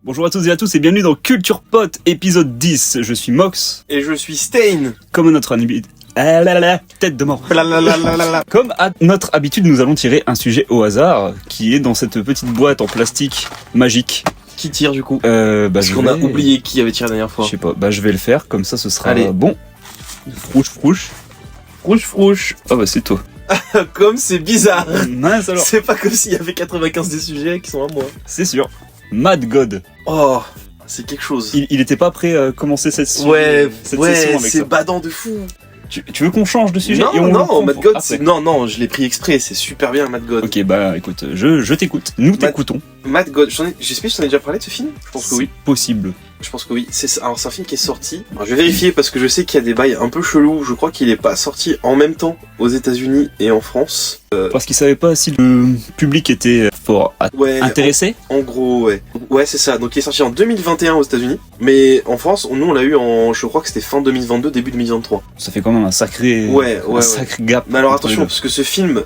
Bonjour à tous et à tous et bienvenue dans Culture Pot, épisode 10. Je suis Mox. Et je suis Stain. Comme à notre habitude... tête de mort. Comme à notre habitude, nous allons tirer un sujet au hasard qui est dans cette petite boîte en plastique magique. Qui tire du coup Parce qu'on a oublié qui avait tiré la dernière fois. Je sais pas, je vais le faire, comme ça ce sera Allez. bon. Frouche. Ah bah c'est toi. Comme c'est bizarre. Mince alors. C'est pas comme s'il y avait 95 des sujets qui sont à moi. C'est sûr. Mad God. Oh, c'est quelque chose. Il était pas prêt à commencer cette session Ouais, avec c'est ça. badant de fou. Tu veux qu'on change de sujet et on Non, le Mad prend God, après. non, je l'ai pris exprès, c'est super bien Mad God. Ok, bah écoute, je t'écoute. Nous t'écoutons. Mad God, j'espère que je t'en ai déjà parlé de ce film. Je pense que oui. Possible. Je pense que oui. Alors c'est un film qui est sorti. Alors, je vais vérifier parce que je sais qu'il y a des bails un peu chelous. Je crois qu'il est pas sorti en même temps aux États-Unis et en France. Parce qu'ils savaient pas si le public était fort Ouais. intéressé. En gros, ouais. Ouais, c'est ça. Donc il est sorti en 2021 aux États-Unis, mais en France, nous on l'a eu je crois que c'était fin 2022, début 2023. Ça fait quand même un sacré gap. Mais alors entre les attention, deux. parce que ce film,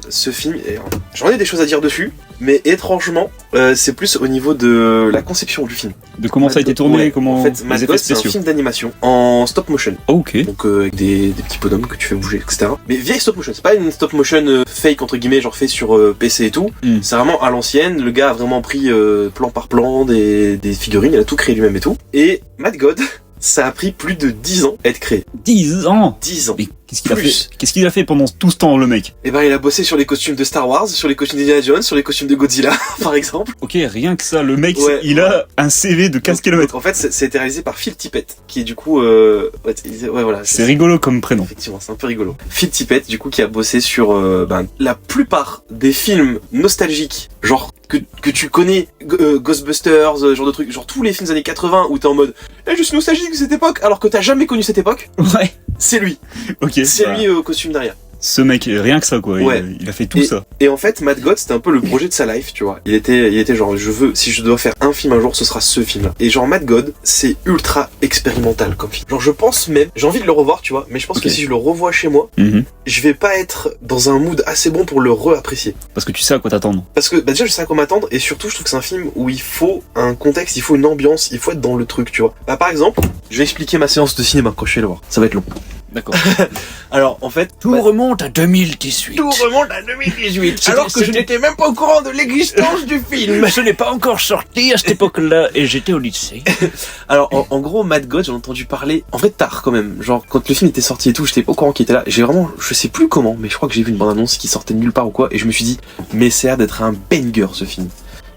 j'en ai des choses à dire dessus, mais étrangement, c'est plus au niveau de la conception du film. De comment ça a été tourné, Ouais. comment En fait, Mad les God, effets c'est un spéciaux. film d'animation en stop motion. Oh, ok. Donc avec des petits bonhommes que tu fais bouger, etc. Mais vieille stop motion, c'est pas une stop motion fake entre guillemets, genre fait sur PC et tout. Mm. C'est vraiment à l'ancienne. Le gars a vraiment pris plan par plan des figurines, il a tout créé lui-même et tout. Et Mad God, ça a pris plus de 10 ans à être créé. 10 ans. 10 ans. Mais qu'est-ce qu'il a fait Plus. Qu'est-ce qu'il a fait pendant tout ce temps, le mec? Et ben il a bossé sur les costumes de Star Wars, sur les costumes d'Indiana Jones, sur les costumes de Godzilla, par exemple. Ok, rien que ça, le mec, Ouais. il a un CV de 15 Donc, km. en fait, c'était réalisé par Phil Tippett, qui est du coup, voilà. C'est rigolo comme prénom. Effectivement, c'est un peu rigolo. Phil Tippett, du coup, qui a bossé sur la plupart des films nostalgiques, genre que tu connais, Ghostbusters, genre de trucs, genre tous les films des années 80 où t'es en mode je suis nostalgique de cette époque, alors que t'as jamais connu cette époque, Ouais. c'est lui. Ok. C'est bah, lui au costume derrière. Ce mec, rien que ça, quoi. Ouais. Il a fait tout ça. Et en fait, Mad God, c'était un peu le projet de sa life, tu vois. Il était genre, si je dois faire un film un jour, ce sera ce film-là. Et genre, Mad God, c'est ultra expérimental comme film. Genre, je pense même, j'ai envie de le revoir, tu vois, mais je pense Ok. que si je le revois chez moi, Mhm. je vais pas être dans un mood assez bon pour le re-apprécier. Parce que tu sais à quoi t'attendre. Parce que, déjà, je sais à quoi m'attendre, et surtout, je trouve que c'est un film où il faut un contexte, il faut une ambiance, il faut être dans le truc, tu vois. Bah, par exemple, je vais expliquer ma séance de cinéma quand je vais le voir. Ça va être long. D'accord. Alors, en fait, remonte à 2018. tout remonte à 2018, C'était- alors que je c'était- n'étais même pas au courant de l'existence du film. Ce n'est pas encore sorti à cette époque-là et j'étais au lycée. Alors, en gros, Mad God, j'en ai entendu parler, en fait, tard, quand même. Genre, quand le film était sorti et tout, j'étais pas au courant qu'il était là. Je sais plus comment, mais je crois que j'ai vu une bande-annonce qui sortait de nulle part ou quoi, et je me suis dit, mais c'est l'air d'être un banger, ce film.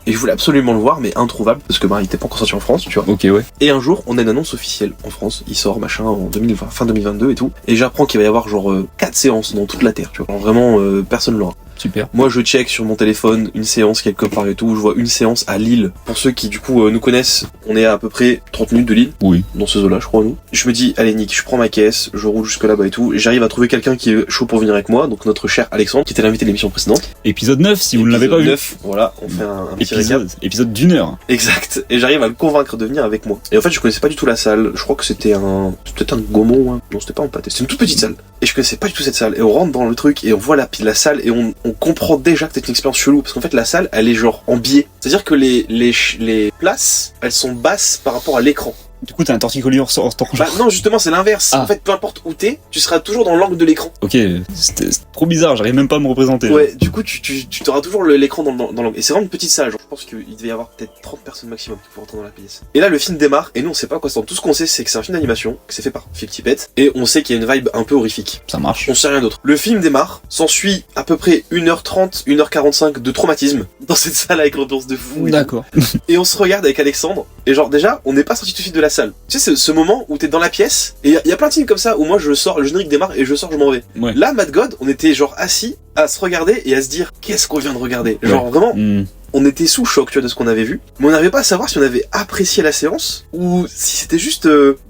Et je voulais absolument le voir, mais introuvable, parce que il était pas encore sorti en France, tu vois. Ok, ouais. Et un jour, on a une annonce officielle en France, il sort, machin, en 2020, fin 2022 et tout, et j'apprends qu'il va y avoir genre 4 séances dans toute la Terre, tu vois. Genre, vraiment, personne l'aura. Super. Moi, je check sur mon téléphone une séance quelque part et tout. Je vois une séance à Lille. Pour ceux qui, du coup, nous connaissent, on est à peu près 30 minutes de Lille. Oui. Dans ce zoo-là, je crois, nous. Je me dis, allez, Nick, je prends ma caisse, je roule jusque là-bas et tout. Et j'arrive à trouver quelqu'un qui est chaud pour venir avec moi. Donc, notre cher Alexandre, qui était l'invité de l'émission précédente. Épisode 9, si vous ne l'avez pas Épisode vu. 9, voilà, on fait un petit récap. Épisode d'une heure. Exact. Et j'arrive à le convaincre de venir avec moi. Et en fait, je connaissais pas du tout la salle. Je crois que c'était peut-être un Gaumont, hein. Non, c'était pas un pâté. C'était une toute petite salle. Et je connaissais pas du tout cette salle. Et on rentre dans le truc et on voit la salle et on comprend déjà que c'est une expérience chelou. Parce qu'en fait, la salle, elle est genre en biais. C'est-à-dire que les places, elles sont basses par rapport à l'écran. Du coup, t'as un torticolis en temps. Bah non, justement, c'est l'inverse. Ah. En fait, peu importe où t'es, tu seras toujours dans l'angle de l'écran. Ok, c'est trop bizarre, j'arrive même pas à me représenter. Ouais, du coup, tu auras toujours l'écran dans l'angle. Et c'est vraiment une petite salle. Genre, je pense qu'il devait y avoir peut-être 30 personnes maximum qui pourraient entrer dans la pièce. Et là, le film démarre, et nous, on sait pas à quoi s'attendre. Tout ce qu'on sait, c'est que c'est un film d'animation, que c'est fait par Phil Tippett, et on sait qu'il y a une vibe un peu horrifique. Ça marche. On sait rien d'autre. Le film démarre, s'ensuit à peu près 1h30, 1h45 de traumatisme dans cette salle avec l'ambiance de fou. et tout. D'accord. Et on se regarde avec Alexandre, et genre déjà, on n'est pas sorti tout de suite de la salle. Tu sais, ce moment où t'es dans la pièce, et il y a plein de films comme ça où moi je sors, le générique démarre et je sors, je m'en vais. Ouais. Là, Mad God, on était genre assis à se regarder et à se dire qu'est-ce qu'on vient de regarder. Genre vraiment, Hmm. on était sous choc, tu vois, de ce qu'on avait vu, mais on n'arrivait pas à savoir si on avait apprécié la séance ou si c'était juste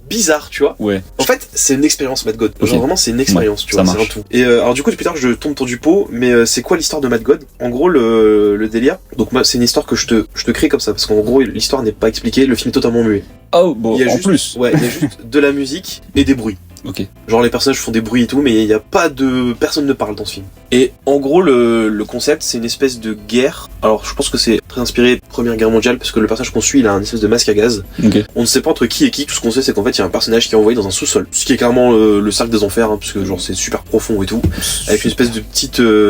bizarre, tu vois. Ouais. En fait, c'est une expérience Mad God. Genre Ok. vraiment, c'est une expérience, tu ça vois, c'est un marche. tout. Et alors du coup, depuis tard, je tourne autour du pot, mais c'est quoi l'histoire de Mad God? En gros, le délire. Donc moi, c'est une histoire que je te crée comme ça, parce qu'en gros, l'histoire n'est pas expliquée, le film est totalement muet. Oh, bon, Il y a en juste, plus. ouais, il y a juste de la musique et des bruits. Ok. Genre les personnages font des bruits et tout, mais il y a pas de personne ne parle dans ce film. Et en gros, le concept, c'est une espèce de guerre. Alors, je pense que c'est très inspiré de Première Guerre mondiale, parce que le personnage qu'on suit, il a un espèce de masque à gaz. Ok. On ne sait pas entre qui et qui. Tout ce qu'on sait, c'est qu'en fait, il y a un personnage qui est envoyé dans un sous-sol. Ce qui est clairement le cercle des enfers, hein, parce que genre c'est super profond et tout. Avec une espèce de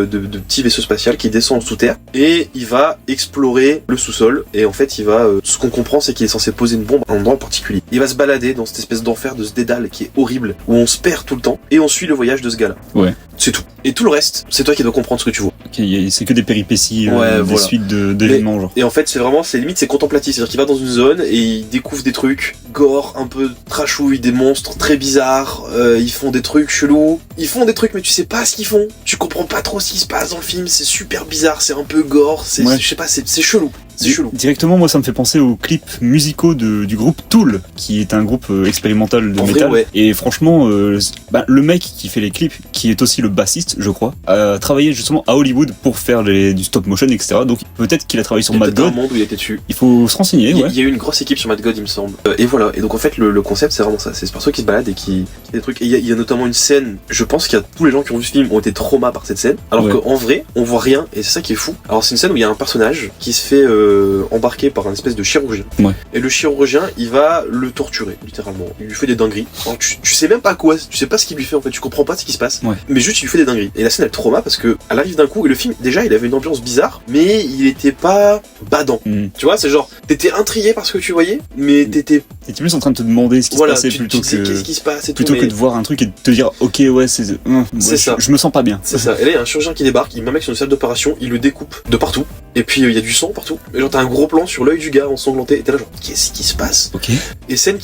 de petit vaisseau spatial qui descend sous terre. Et il va explorer le sous-sol. Et en fait, il va. Ce qu'on comprend, c'est qu'il est censé poser une bombe à un endroit en particulier. Il va se balader dans cette espèce d'enfer, de ce dédale qui est horrible, où on se perd tout le temps. Et on suit le voyage de ce gars-là. Ouais. C'est tout. Et tout le reste, c'est toi qui dois comprendre ce que tu vois. Ok, c'est que des péripéties, Ouais, des voilà. suites d'événements, genre. Et en fait, c'est limite, c'est contemplatif. C'est-à-dire qu'il va dans une zone et il découvre des trucs gore, un peu trashouille, des monstres très bizarres. Ils font des trucs chelous. Ils font des trucs, mais tu sais pas ce qu'ils font. Tu comprends pas trop ce qui se passe dans le film. C'est super bizarre. C'est un peu gore. Ouais. Je sais pas, c'est chelou. C'est chelou. Directement, moi, ça me fait penser aux clips musicaux du groupe Tool, qui est un groupe expérimental de En vrai, métal. ouais. Et franchement, le mec qui fait les clips, qui est aussi le bassiste, je crois, a travaillé justement à Hollywood pour faire du stop motion, etc. Donc peut-être qu'il a travaillé sur Il y a Mad peut-être un God. monde où il était dessus. Il faut se renseigner, Il ouais. y a eu une grosse équipe sur Mad God, il me semble. Et voilà. Et donc en fait, le concept, c'est vraiment ça. C'est ce perso qui se balade et qui fait des trucs. Et il y a notamment une scène. Je pense qu'il y a tous les gens qui ont vu ce film ont été traumas par cette scène. Alors Ouais. qu'en vrai, on voit rien. Et c'est ça qui est fou. Alors c'est une scène où il y a un personnage qui se fait embarquer par un espèce de chirurgien. Ouais. Et le chirurgien, il va le torturer, littéralement. Il lui fait des dingueries. Alors, tu sais même pas quoi. Tu sais pas ce qu'il lui fait en fait. Tu comprends pas ce qui se passe. Ouais. Mais juste, il lui fait des dingueries. Et la scène, elle trauma parce que elle arrive d'un coup. Et le film, déjà, il avait une ambiance bizarre, mais il était pas badant. Tu vois, c'est genre, t'étais intrigué par ce que tu voyais, mais t'étais. T'étais plus en train de te demander ce qui Voilà, se passait tu plutôt te disais que. qu'est-ce qui se passe et Plutôt tout. que mais de voir un truc et de te dire, ok, ouais, c'est ça. Je me sens pas bien. C'est ça. Et là, il y a un chirurgien qui débarque, il met un mec sur une salle d'opération, il le découpe de partout. Et puis, il y a du sang partout. Et genre, t'as un gros plan sur l'œil du gars ensanglanté. Et t'es là, genre, qu'est-ce qui se passe? Ok. Et scène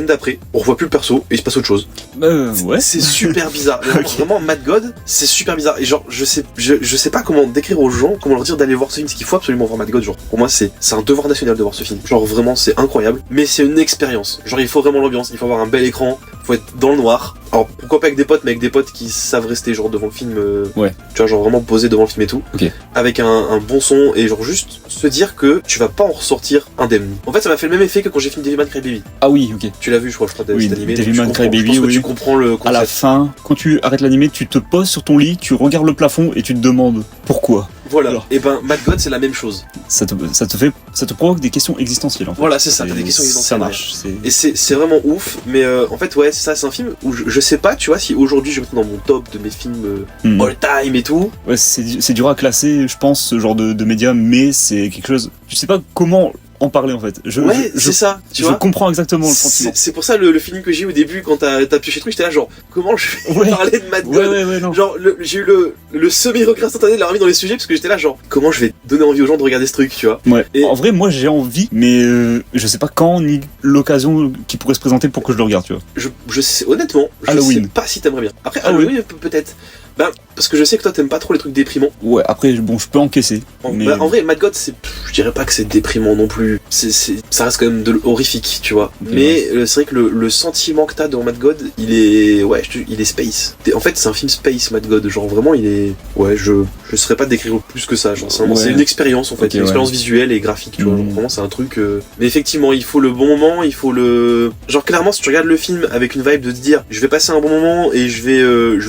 d'après, on revoit plus le perso et il se passe autre chose. Ouais. C'est super bizarre. Mais Ok. Vraiment, Mad God, c'est super bizarre. Et genre, je sais pas comment décrire aux gens, comment leur dire d'aller voir ce film, parce qu'il faut absolument voir Mad God. Genre, pour moi, c'est un devoir national de voir ce film. Genre, vraiment, c'est incroyable. Mais c'est une expérience. Genre, il faut vraiment l'ambiance, il faut avoir un bel écran, faut être dans le noir. Alors, pourquoi pas avec des potes, mais avec des potes qui savent rester, genre, devant le film. Ouais. Tu vois, genre, vraiment posé devant le film et tout. Ok. Avec un bon son et genre, juste se dire que tu vas pas en ressortir indemne. En fait, ça m'a fait le même effet que quand j'ai fini Devilman Crybaby. Ah oui, ok. Tu l'as vu, je crois, Oui, cet animé. Devilman donc tu comprends. Crybaby, Je pense que oui. tu comprends le À la concept. fin, quand tu arrêtes l'animé, tu te poses sur ton lit, tu regardes le plafond et tu te demandes pourquoi. Voilà. Alors. Et ben, Mad God, c'est la même chose. Ça te provoque des questions existentielles en fait. Voilà, c'est ça, t'as des Et questions Ça existentielles. marche. Et c'est vraiment ouf, mais en fait, ouais, c'est ça, c'est un film où je sais pas, tu vois, si aujourd'hui je vais mettre dans mon top de mes films Hmm. all time et tout. Ouais, c'est dur à classer, je pense, ce genre de média, mais c'est quelque chose. Je sais pas comment en parler en fait. Ouais, c'est ça, tu je vois. comprends exactement le sentiment. C'est pour ça le feeling que j'ai eu au début quand t'as pioché le truc, j'étais là genre, comment je vais Ouais. parler de Mad God? Ouais, non. Genre, j'ai eu le semi-regret instantané de l'avoir mis dans les sujets parce que j'étais là genre, comment je vais donner envie aux gens de regarder ce truc, tu vois. Ouais. Et- En vrai, moi j'ai envie, mais je sais pas quand ni l'occasion qui pourrait se présenter pour que je le regarde, tu vois. Je sais, honnêtement, je Halloween. sais pas si t'aimerais bien. Après, Ah Halloween, peut-être. Ben, parce que je sais que toi t'aimes pas trop les trucs déprimants. Ouais, après, bon, je peux encaisser. Mais... En vrai, Mad God, je dirais pas que c'est déprimant non plus. Ça reste quand même horrifique, tu vois. Ok, Mais c'est vrai que le sentiment que t'as dans Mad God, il est, ouais, il est space. En fait, c'est un film space, Mad God. Genre vraiment, il est, ouais, je saurais pas décrire plus que ça. Genre, c'est Ouais. une expérience en fait, Ok, une expérience ouais. visuelle et graphique, tu vois. Genre, Mhm. vraiment, c'est un truc. Mais effectivement, il faut le bon moment, il faut le. Genre clairement, si tu regardes le film avec une vibe de te dire, je vais passer un bon moment et je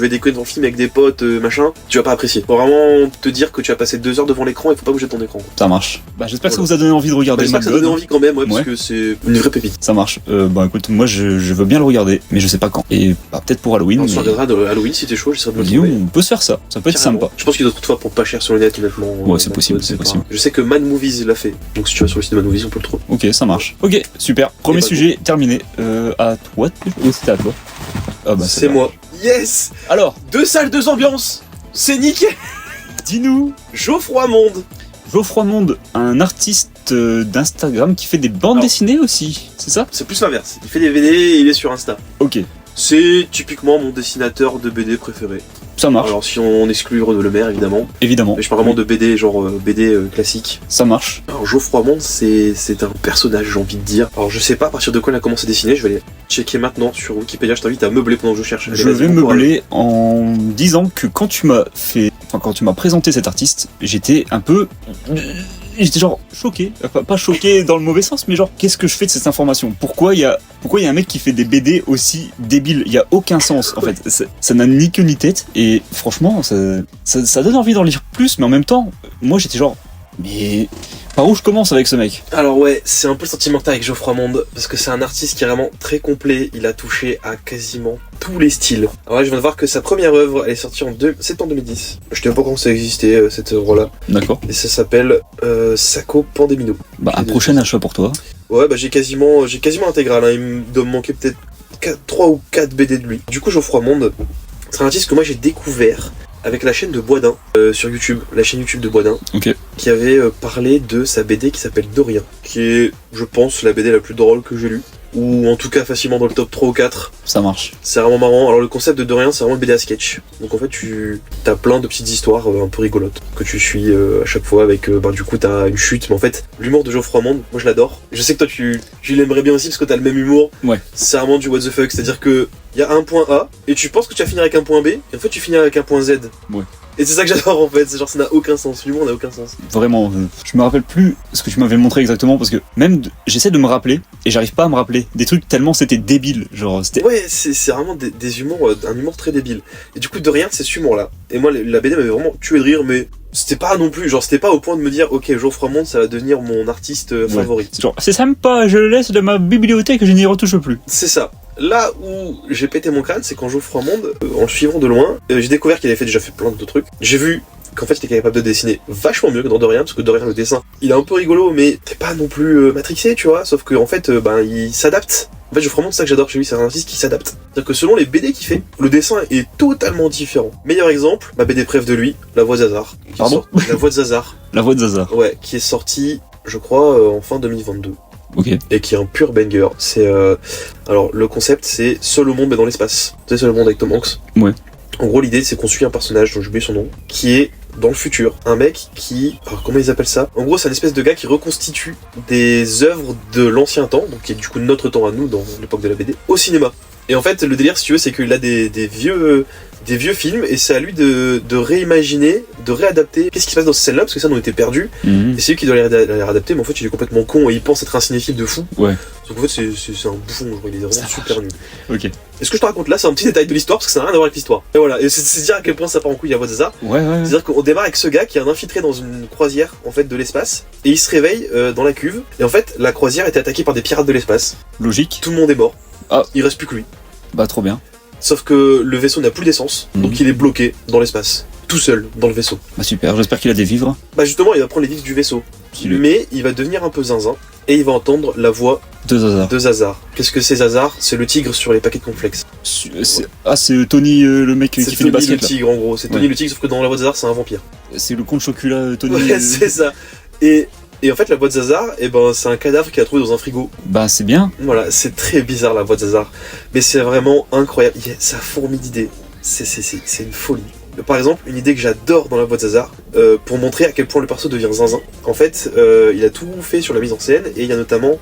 vais déconner dans le film avec des potes, machin, tu vas pas apprécier. Faut vraiment te dire que tu vas passer 2 heures devant l'écran et faut pas bouger de ton écran. Ça marche. Bah, j'espère que ça Voilà. vous a donné envie de regarder J'espère que Mad ça donne God. envie quand même, ouais, parce Ouais. que c'est une vraie pépite. Ça marche. Bah écoute, moi je veux bien le regarder, mais je sais pas quand. Et bah, peut-être pour Halloween. On se mais... regardera de Halloween si t'es chaud, j'essaierai de le Guillaume, trouver. on peut se faire ça. Ça peut être Carrément. sympa. Je pense qu'il y a d'autres fois pour pas cher sur le net, honnêtement. Ouais, c'est Mad possible, God, c'est pas- possible. Je sais que Mad Movies l'a fait, donc si tu vas sur le site de Mad Movies, on peut le trouver. Ok, ça marche. Ok, super. Premier Et bah, sujet terminé. À toi. Oui, c'était à toi. Ah bah C'est bon. moi. Yes. Alors, 2 salles, 2 ambiances. C'est nickel. dis-nous. Geoffroy Monde. Geoffroy Monde, un artiste d'Instagram qui fait des bandes Alors. dessinées aussi, c'est ça? C'est plus l'inverse. Il fait des BD et il est sur Insta. Ok, C'est typiquement mon dessinateur de BD préféré. ça marche, Alors si on exclut Renaud Le Maire, évidemment. évidemment. Mais je parle vraiment de BD, genre BD classique. Ça marche. Alors Geoffroy Monde, c'est un personnage, j'ai envie de dire. Alors je sais pas à partir de quoi il a commencé à dessiner, je vais aller checker maintenant sur Wikipédia, je t'invite à meubler pendant que je cherche. Allez, Je vas-y, vais bon courage. meubler en disant que quand tu m'as présenté cet artiste, j'étais un peu j'étais genre choqué, enfin pas choqué dans le mauvais sens, mais genre qu'est-ce que je fais de cette information? Pourquoi il y a un mec qui fait des BD aussi débiles? Il y a aucun sens en fait, ça n'a ni queue ni tête, et franchement ça donne envie d'en lire plus, mais en même temps, moi j'étais genre, mais par où je commence avec ce mec? Alors ouais, c'est un peu sentimental avec Geoffroy Monde, parce que c'est un artiste qui est vraiment très complet, il a touché à quasiment tous les styles. Alors là, je viens de voir que sa première œuvre, elle est sortie en septembre 2010. Je sais pas quand ça existait, cette œuvre-là. D'accord. Et ça s'appelle Sacco Pandemino. Bah un prochain achat pour toi. Ouais, bah j'ai quasiment l'intégrale, hein. Il doit me manquer peut-être 3 ou 4 BD de lui. Du coup, Geoffroy Monde, c'est un artiste que moi j'ai découvert avec la chaîne de Boisdin sur YouTube, la chaîne YouTube de Boisdin, Ok. qui avait parlé de sa BD qui s'appelle Dorian, qui est, je pense, la BD la plus drôle que j'ai lue, ou en tout cas facilement dans le top 3 ou 4. Ça marche. C'est vraiment marrant. Alors le concept de Dorian, c'est vraiment une BD à sketch. Donc en fait, t'as plein de petites histoires un peu rigolotes que tu suis à chaque fois avec, du coup, t'as une chute. Mais en fait, l'humour de Geoffroy Monde, moi je l'adore. Je sais que toi, tu l'aimerais bien aussi parce que t'as le même humour. Ouais. C'est vraiment du what the fuck. C'est-à-dire que il y a un point A et tu penses que tu vas finir avec un point B et en fait, tu finis avec un point Z. Ouais. Et c'est ça que j'adore en fait, c'est genre ça n'a aucun sens, l'humour n'a aucun sens. Vraiment, je me rappelle plus ce que tu m'avais montré exactement, parce que même j'essaie de me rappeler et j'arrive pas à me rappeler des trucs tellement c'était débile, genre c'était... Ouais, c'est vraiment des humours, un humour très débile. Et du coup, de rien, c'est ce humour-là. Et moi, la BD m'avait vraiment tué de rire, mais c'était pas non plus, genre c'était pas au point de me dire, ok, Geoffroy Monde, ça va devenir mon artiste favori. Genre, c'est sympa, je le laisse dans ma bibliothèque et je n'y retouche plus. C'est ça. Là où j'ai pété mon crâne, c'est quand Geoffroy Monde, en le suivant de loin, j'ai découvert qu'il avait déjà fait plein d'autres trucs. J'ai vu qu'en fait il était capable de dessiner vachement mieux que dans Dorian, parce que Dorian, le dessin, il est un peu rigolo, mais t'es pas non plus matrixé, tu vois, sauf qu'en fait, il s'adapte. En fait, Geoffroy Monde, c'est ça que j'adore chez lui, c'est un artiste qui s'adapte. C'est-à-dire que selon les BD qu'il fait, le dessin est totalement différent. Meilleur exemple, ma BD préf de lui, La Voix de Zazar. Pardon ? La Voix de Zazar. La Voix de Zazar. Ouais, qui est sortie, je crois, en fin 2022. Ok. Et qui est un pur banger. C'est alors le concept, c'est Seul au monde mais dans l'espace. Tu sais, Seul au monde avec Tom Hanks. Ouais. En gros, l'idée, c'est qu'on suit un personnage dont j'ai oublié son nom, qui est dans le futur, un mec qui, alors comment ils appellent ça ? En gros, c'est un espèce de gars qui reconstitue des œuvres de l'ancien temps, donc qui est du coup notre temps à nous dans l'époque de la BD, au cinéma. Et en fait, le délire, si tu veux, c'est qu'il a des vieux films, et c'est à lui de réimaginer, de réadapter qu'est-ce qui se passe dans ces scènes-là, parce que ça, on était perdus. Et c'est lui qui doit les réadapter, mais en fait, il est complètement con et il pense être un cinéphile de fou. Ouais. Donc en fait, c'est un bouffon, genre, il est vraiment super nul. Ok. Et ce que je te raconte là, c'est un petit détail de l'histoire, parce que ça n'a rien à voir avec l'histoire. Et voilà, et c'est dire à quel point ça part en couille la Voix de Zazar. Ouais. C'est-à-dire qu'on démarre avec ce gars qui est un infiltré dans une croisière, en fait, de l'espace, et il se réveille dans la cuve, et en fait, la croisière était attaquée par des pirates de l'espace. Logique. Tout le monde est mort. Ah. Il reste plus que lui. Bah trop bien. Sauf que le vaisseau n'a plus d'essence, donc il est bloqué dans l'espace, tout seul dans le vaisseau. Bah super, j'espère qu'il a des vivres. Bah justement, il va prendre les vivres du vaisseau, mais il va devenir un peu zinzin et il va entendre la voix de Zazar. Qu'est-ce que c'est Zazar ? C'est le tigre sur les paquets de cornflakes. C'est Tony le mec qui fait du basket. C'est Tony le tigre en gros, c'est Tony le tigre sauf que dans la voix de Zazar c'est un vampire. C'est le conte Chocula Tony. Ouais, c'est ça. Et en fait, la voix de Zazar, c'est un cadavre qu'il a trouvé dans un frigo. Bah, c'est bien. Voilà, c'est très bizarre la voix de Zazar. Mais c'est vraiment incroyable. Ça fourmille d'idées. C'est une folie. Par exemple, une idée que j'adore dans la voix de Zazar, pour montrer à quel point le perso devient zinzin. En fait, il a tout fait sur la mise en scène, et il y a notamment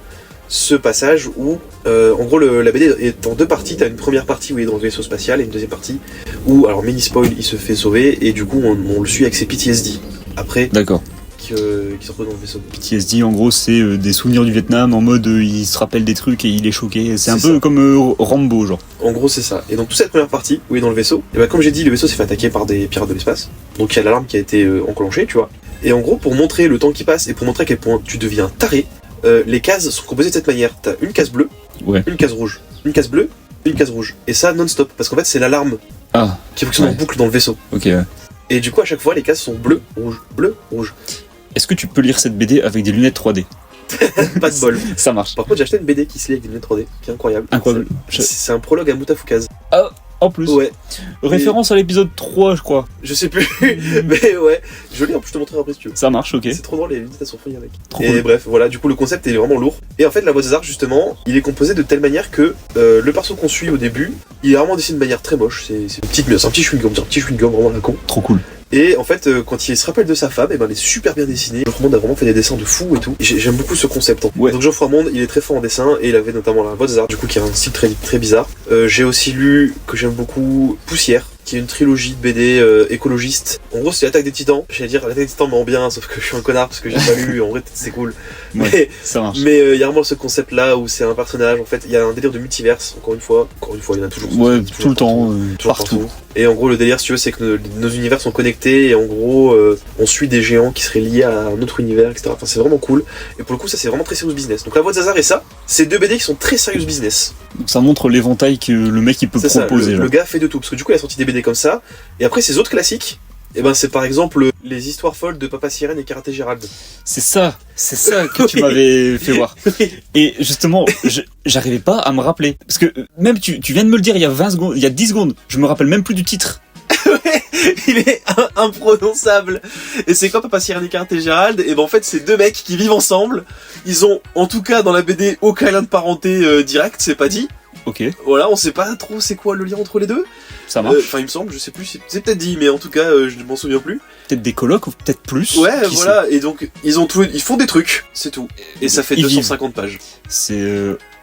ce passage où, en gros, la BD est en deux parties. T'as une première partie où il est dans le vaisseau spatial, et une deuxième partie où, alors mini spoil, il se fait sauver, et du coup, on le suit avec ses PTSD. Après. D'accord. Qui se retrouve dans le vaisseau. PTSD, en gros, c'est des souvenirs du Vietnam en mode il se rappelle des trucs et il est choqué. C'est un peu comme Rambo, genre. En gros, c'est ça. Et donc, toute cette première partie où il est dans le vaisseau, et bah, comme j'ai dit, le vaisseau s'est fait attaquer par des pirates de l'espace. Donc, il y a l'alarme qui a été enclenchée, tu vois. Et en gros, pour montrer le temps qui passe et pour montrer à quel point tu deviens taré, les cases sont composées de cette manière. T'as une case bleue, une case rouge, une case bleue, une case rouge. Et ça non-stop, parce qu'en fait, c'est l'alarme qui fonctionne en boucle dans le vaisseau. Ok, ouais. Et du coup, à chaque fois, les cases sont bleu, rouge, bleu, rouge. Est-ce que tu peux lire cette BD avec des lunettes 3D ? Pas de bol. Ça marche. Par contre, j'ai acheté une BD qui se lit avec des lunettes 3D, qui est incroyable. Incroyable. C'est un prologue à Moutafoukaz. Ah, en plus. Ouais. Référence à l'épisode 3, je crois. Je sais plus, mais ouais. Je l'ai, en plus, je te montrerai après si tu veux. Ça marche, ok. C'est trop drôle, les lunettes elles sont folies avec. Trop et cool. Bref, voilà, du coup, le concept est vraiment lourd. Et en fait, la voix de Zazar, justement, il est composé de telle manière que le perso qu'on suit au début, il est vraiment dessiné de manière très moche. C'est une petite mieuse, un petit chewing-gum, vraiment la con. Trop cool. Et en fait, quand il se rappelle de sa femme, elle est super bien dessinée. Geoffroy Monde a vraiment fait des dessins de fou et tout. Et j'aime beaucoup ce concept. Ouais. Donc Geoffroy Monde, il est très fort en dessin et il avait notamment la voix de Zazar, du coup, qui a un style très bizarre. J'ai aussi lu, que j'aime beaucoup, Poussière, qui est une trilogie de BD écologiste. En gros, c'est l'Attaque des Titans. J'allais dire l'Attaque des Titans mais en bien, sauf que je suis un connard parce que j'ai pas lu. En vrai, c'est cool. Ouais, ça marche. Mais il y a vraiment ce concept-là où c'est un personnage. En fait, il y a un délire de multiverse. Encore une fois, il y en a toujours. Ouais, toujours tout le temps, toujours partout. Et en gros, le délire, si tu veux, c'est que nos univers sont connectés et en gros, on suit des géants qui seraient liés à un autre univers, etc. Enfin, c'est vraiment cool. Et pour le coup, ça, c'est vraiment très serious business. Donc, La Voix de Zazar et ça, c'est deux BD qui sont très serious business. Donc ça montre l'éventail que le mec il peut C'est proposer. ça, le gars fait de tout. Parce que du coup, il a sorti des BD comme ça. Et après, ses autres classiques, et ben, c'est par exemple les histoires folles de Papa Sirène et Karaté Gérald. C'est ça que tu m'avais fait voir. Et justement, j'arrivais pas à me rappeler. Parce que même tu viens de me le dire il y a 20 secondes, il y a 10 secondes, je me rappelle même plus du titre. Ouais, il est imprononçable. Et c'est quoi Papa Sirène et Karaté Gérald? Et ben en fait, c'est deux mecs qui vivent ensemble. Ils ont, en tout cas dans la BD, aucun lien de parenté direct, c'est pas dit. Ok, Voilà, on sait pas trop c'est quoi le lien entre les deux. ça marche. Enfin, il me semble, je sais plus, c'est peut-être dit, mais en tout cas, je ne m'en souviens plus. Peut-être des colocs ou peut-être plus. Ouais, Qui voilà, et donc ils font des trucs, c'est tout. Et ça fait Ils 250 pages. C'est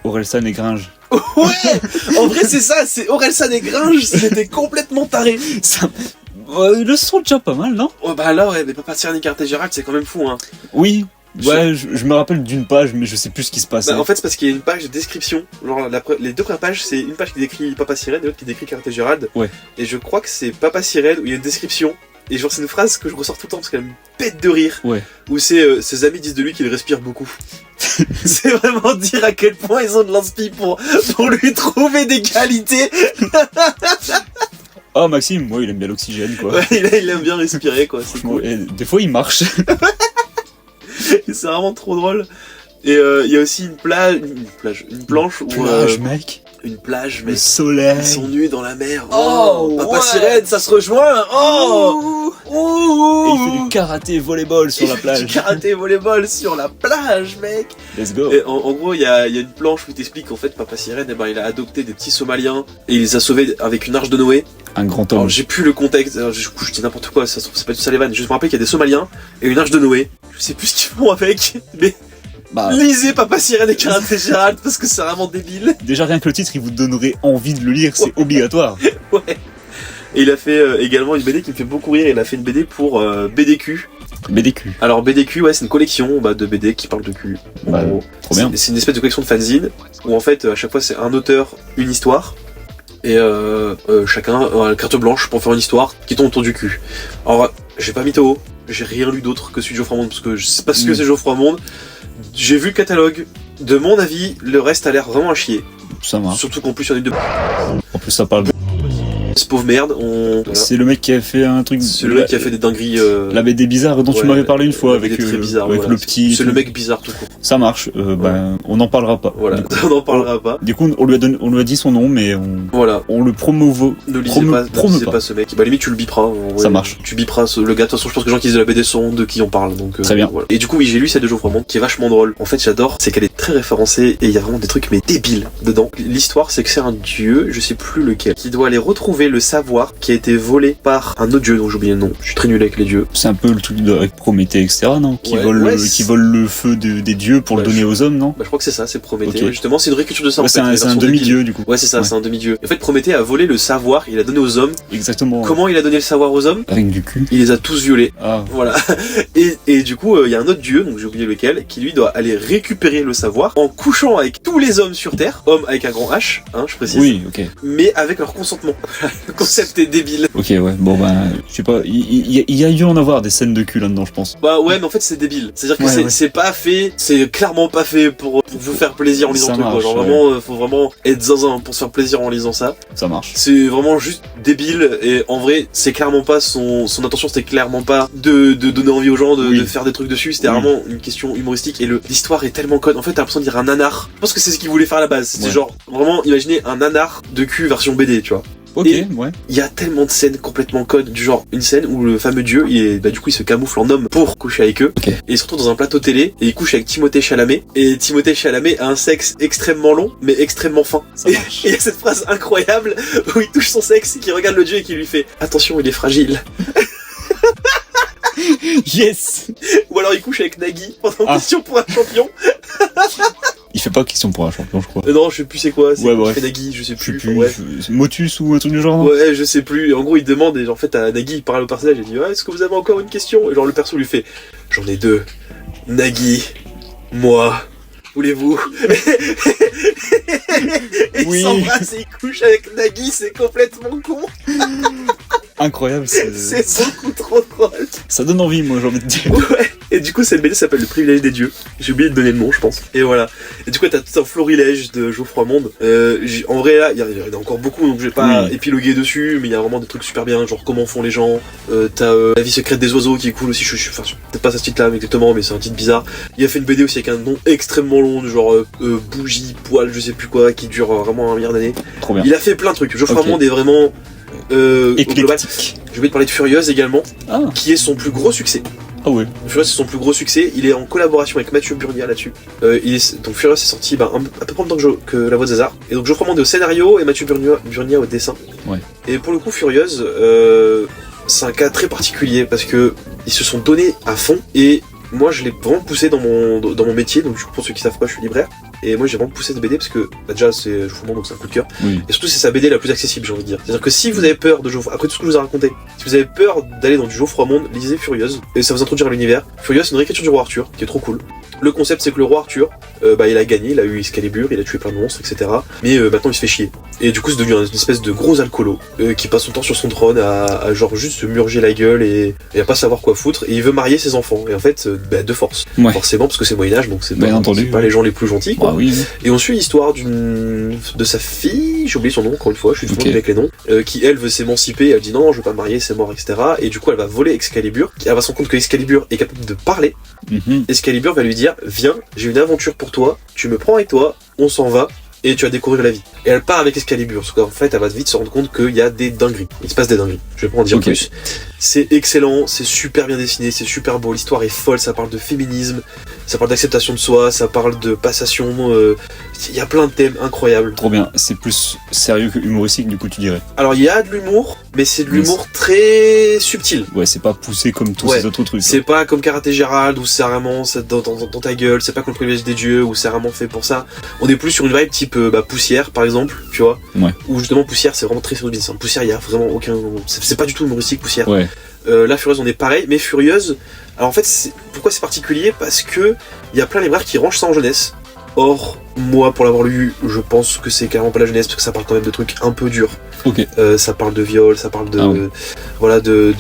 Orelsan et Gringe. Ouais, en vrai c'est ça, c'est Orelsan et Gringe, c'était complètement taré. Ça... le son déjà pas mal, non? Oh bah là ouais, mais Papa Sirène et Karaté Gérald, c'est quand même fou hein. Oui. Ouais, je me rappelle d'une page, mais je sais plus ce qui se passe. Bah, en fait, c'est parce qu'il y a une page de description. Genre, les deux premières pages, c'est une page qui décrit Papa Sirène et l'autre qui décrit Karaté Gérald. Ouais. Et je crois que c'est Papa Sirène où il y a une description. Et genre, c'est une phrase que je ressors tout le temps parce qu'elle me pète de rire. Ouais. Où c'est ses amis disent de lui qu'il respire beaucoup. C'est vraiment dire à quel point ils ont de l'inspi pour lui trouver des qualités. Ah, Maxime, ouais, il aime bien l'oxygène, quoi. Ouais, il aime bien respirer, quoi. C'est cool. Et des fois, il marche. C'est vraiment trop drôle. Et il y a aussi une planche où mec. une plage, Le mais soleil. ils sont nus dans la mer. Oh, Papa ouais. Sirène, ça se rejoint. Oh, Et il fait du karaté volleyball sur la plage. Du karaté volleyball sur la plage, mec. Let's go. Et en gros, il y a une planche où il t'explique qu'en fait, Papa Sirène, eh ben, il a adopté des petits Somaliens et il les a sauvés avec une arche de Noé. Un grand Alors homme. j'ai plus le contexte, alors, je dis n'importe quoi, ça se trouve c'est pas tout ça les vannes. Je me rappelle qu'il y a des Somaliens et une arche de Noé. Je sais plus ce qu'ils font avec, mais Bah, lisez Papa Sirène et Karaté Gérald parce que c'est vraiment débile. déjà rien que le titre, il vous donnerait envie de le lire, c'est obligatoire. Ouais. Et il a fait également une BD qui me fait beaucoup rire. Il a fait une BD pour BDQ. BDQ. Alors BDQ, ouais, c'est une collection de BD qui parle de cul. En Bah, gros. trop bien. C'est une espèce de collection de fanzines où en fait à chaque fois c'est un auteur, une histoire. Et chacun a carte blanche pour faire une histoire qui tourne autour du cul. Alors j'ai pas mytho, j'ai rien lu d'autre que celui de Geoffroy Monde parce que je sais pas ce que c'est Geoffroy Monde. J'ai vu le catalogue. De mon avis, le reste a l'air vraiment à chier. Ça marche. Surtout qu'en plus il y en a une de En plus, ça parle de... ce pauvre merde. Voilà. C'est le mec qui a fait un truc... C'est le mec qui a fait des dingueries. La BD bizarre dont tu ouais, m'avais parlé une fois la avec, BD très bizarre, avec voilà. le petit... C'est le mec bizarre tout court. Ça marche. Ben, on n'en parlera pas. Voilà, Du coup, on n'en parlera pas. du coup, on lui a dit son nom, mais Voilà. on le promouveau. Ne lisez pas, pas. ce mec. Bah limite tu le biperas. Ça marche. Tu biperas le gars. De toute façon je pense que les gens qui lisent de la BD sont de qui on parle. Donc Très bien. Voilà. Et du coup oui j'ai lu celle de Geoffroy Monde qui est vachement drôle. En fait j'adore, c'est qu'elle est très référencée et il y a vraiment des trucs mais débiles dedans. L'histoire c'est que c'est un dieu, je sais plus lequel, qui doit aller retrouver le savoir qui a été volé par un autre dieu dont j'ai oublié le nom. Je suis très nul avec les dieux. C'est un peu le truc avec Prométhée, etc., non? Qui Ouais, vole ouais, qui vole le feu des dieux pour Ouais, le donner aux hommes, non? Bah je crois que c'est ça, c'est Prométhée. Ok. Ouais, justement c'est une réécriture de ça. Ouais, en c'est fait, un la version demi-dieu, débile. du coup. Ouais c'est ça, Ouais. c'est un demi-dieu. En fait Prométhée a volé le savoir, il a donné aux hommes. Exactement. Comment il a donné le savoir aux hommes? Avec du cul. Il les a tous violés. Ah. Voilà. Et du coup, il y a un autre dieu, donc j'ai oublié lequel, qui lui doit aller récupérer le savoir en couchant avec tous les hommes sur Terre, hommes avec un grand H, hein, je précise, Oui, ok. mais avec leur consentement. Le concept est débile. Ok, ouais. Bon, ben, je sais pas. Il y a dû en avoir des scènes de cul là-dedans, je pense. Bah ouais, mais en fait c'est débile. C'est-à-dire que Ouais, ouais. c'est pas fait, c'est clairement pas fait pour vous faire plaisir en lisant Ça le truc. Quoi. marche, Genre ouais. vraiment, faut vraiment être zinzin pour se faire plaisir en lisant ça. Ça marche. C'est vraiment juste débile et en vrai c'est clairement pas son intention, c'était clairement pas de donner envie aux gens Oui. de faire des trucs dessus, c'était Oui. vraiment une question humoristique et l'histoire est tellement conne. En fait t'as l'impression de dire un nanar. Je pense que c'est ce qu'il voulait faire à la base. C'était Ouais. genre vraiment imaginer un nanar de cul version BD, tu vois. Ok, Et- ouais. Il y a tellement de scènes complètement connes, du genre une scène où le fameux dieu, du coup il se camoufle en homme pour coucher avec eux, Ok. et il se retrouve dans un plateau télé et il couche avec Timothée Chalamet, et Timothée Chalamet a un sexe extrêmement long mais extrêmement fin. Ça Et marche. il y a cette phrase incroyable où il touche son sexe, qui regarde le dieu et qui lui fait attention il est fragile. Yes! Ou alors il couche avec Nagui pendant Ah. Question pour un champion. Il fait pas question pour un champion, je crois. Non, je sais plus c'est quoi, c'est Ouais, bref. fait Nagui, je sais Je sais plus. plus, Ouais. Motus ou un truc du genre. non Ouais, je sais plus. Et en gros, il demande, et en fait, à Nagui, il parle au personnage, il dit ouais, est-ce que vous avez encore une question? Et genre, le perso lui fait j'en ai deux. Nagui, moi, voulez-vous? Et Oui. il s'embrasse et il couche avec Nagui, c'est complètement con. Incroyable, C'est beaucoup trop drôle. ça donne envie, moi, j'ai envie de dire. Ouais. Et du coup, cette BD s'appelle Le Privilège des Dieux. J'ai oublié de donner le nom, je pense. Et voilà. Et du coup, t'as tout un florilège de Geoffroy Monde. En vrai, là, il y en a encore beaucoup, donc je vais pas Oui. épiloguer dessus, mais il y a vraiment des trucs super bien, genre comment font les gens. T'as La vie secrète des oiseaux qui est cool aussi. Enfin, peut-être pas ce titre-là exactement, mais c'est un titre bizarre. Il a fait une BD aussi avec un nom extrêmement long, du genre bougie, poil, je sais plus quoi, qui dure vraiment un milliard d'années. Trop bien. Il a fait plein de trucs. Geoffroy Ok. Monde est vraiment au global. Éclectique. J'ai oublié de parler de Furieuse également, Ah, qui est son plus gros succès. ah ouais. Furious c'est son plus gros succès, il est en collaboration avec Mathieu Burnia là-dessus. Donc Furious est sorti à peu près en même temps que La Voix des Hasards. Et donc Geoffroy Monde est au scénario et Mathieu Burnia au dessin. Ouais. Et pour le coup Furieuse, c'est un cas très particulier parce que ils se sont donnés à fond et moi je l'ai vraiment poussé dans mon métier. Donc pour ceux qui savent pas, je suis libraire. Et moi j'ai vraiment poussé cette BD parce que déjà c'est Geoffroy Monde donc c'est un coup de cœur. Oui. Et surtout c'est sa BD la plus accessible, j'ai envie de dire. C'est-à-dire que si vous avez peur de Geoffroy, après tout ce que je vous ai raconté, si vous avez peur d'aller dans du Geoffroy Monde, lisez Furieuse et ça vous introduire à l'univers. Furieuse c'est une réécriture du roi Arthur qui est trop cool. Le concept c'est que le roi Arthur, il a gagné, il a eu Excalibur, il a tué plein de monstres, etc. Mais maintenant il se fait chier. Et du coup c'est devenu une espèce de gros alcoolo qui passe son temps sur son trône à genre juste se murger la gueule et à pas savoir quoi foutre. Et il veut marier ses enfants. Et en fait, de force. Ouais. Forcément parce que c'est le Moyen-Âge donc c'est Bien entendu, pas ouais. les gens les plus gentils quoi. Ah oui. Et on suit l'histoire de sa fille, j'ai oublié son nom encore une fois, je suis du Ok. fond avec les noms, qui elle veut s'émanciper, elle dit non, je veux pas me marier, c'est mort, etc. Et du coup elle va voler Excalibur, elle va se rendre compte que Excalibur est capable de parler. Mhm. Excalibur va lui dire viens, j'ai une aventure pour toi, tu me prends avec toi, on s'en va. Et tu vas découvrir la vie. Et elle part avec Excalibur, parce qu'en fait, elle va vite se rendre compte qu'il y a des dingueries. Il se passe des dingueries. Je vais pas en dire Ok. plus. C'est excellent, c'est super bien dessiné, c'est super beau. L'histoire est folle, ça parle de féminisme, ça parle d'acceptation de soi, ça parle de passation. Il y a plein de thèmes incroyables. Trop bien. C'est plus sérieux que humoristique, du coup, tu dirais. Alors, il y a de l'humour, mais c'est de Mais l'humour très subtil. Ouais, c'est pas poussé comme tous Ouais. ces autres trucs. C'est pas comme Karaté Gérald où c'est vraiment dans ta gueule, c'est pas comme le privilège des dieux où c'est vraiment fait pour ça. On est plus sur une vibe type Poussière par exemple, tu vois. Ouais. Où justement Poussière c'est vraiment très business. Poussière il y a vraiment aucun. C'est pas du tout humoristique Poussière. Ouais. Là Furieuse on est pareil, mais Furieuse. Alors en fait pourquoi c'est particulier? Parce que il y a plein de libraires qui rangent ça en jeunesse. Or, moi, pour l'avoir lu, je pense que c'est carrément pas la jeunesse parce que ça parle quand même de trucs un peu durs. Ok. Ça parle de viol, ça parle de, Ah oui. voilà, de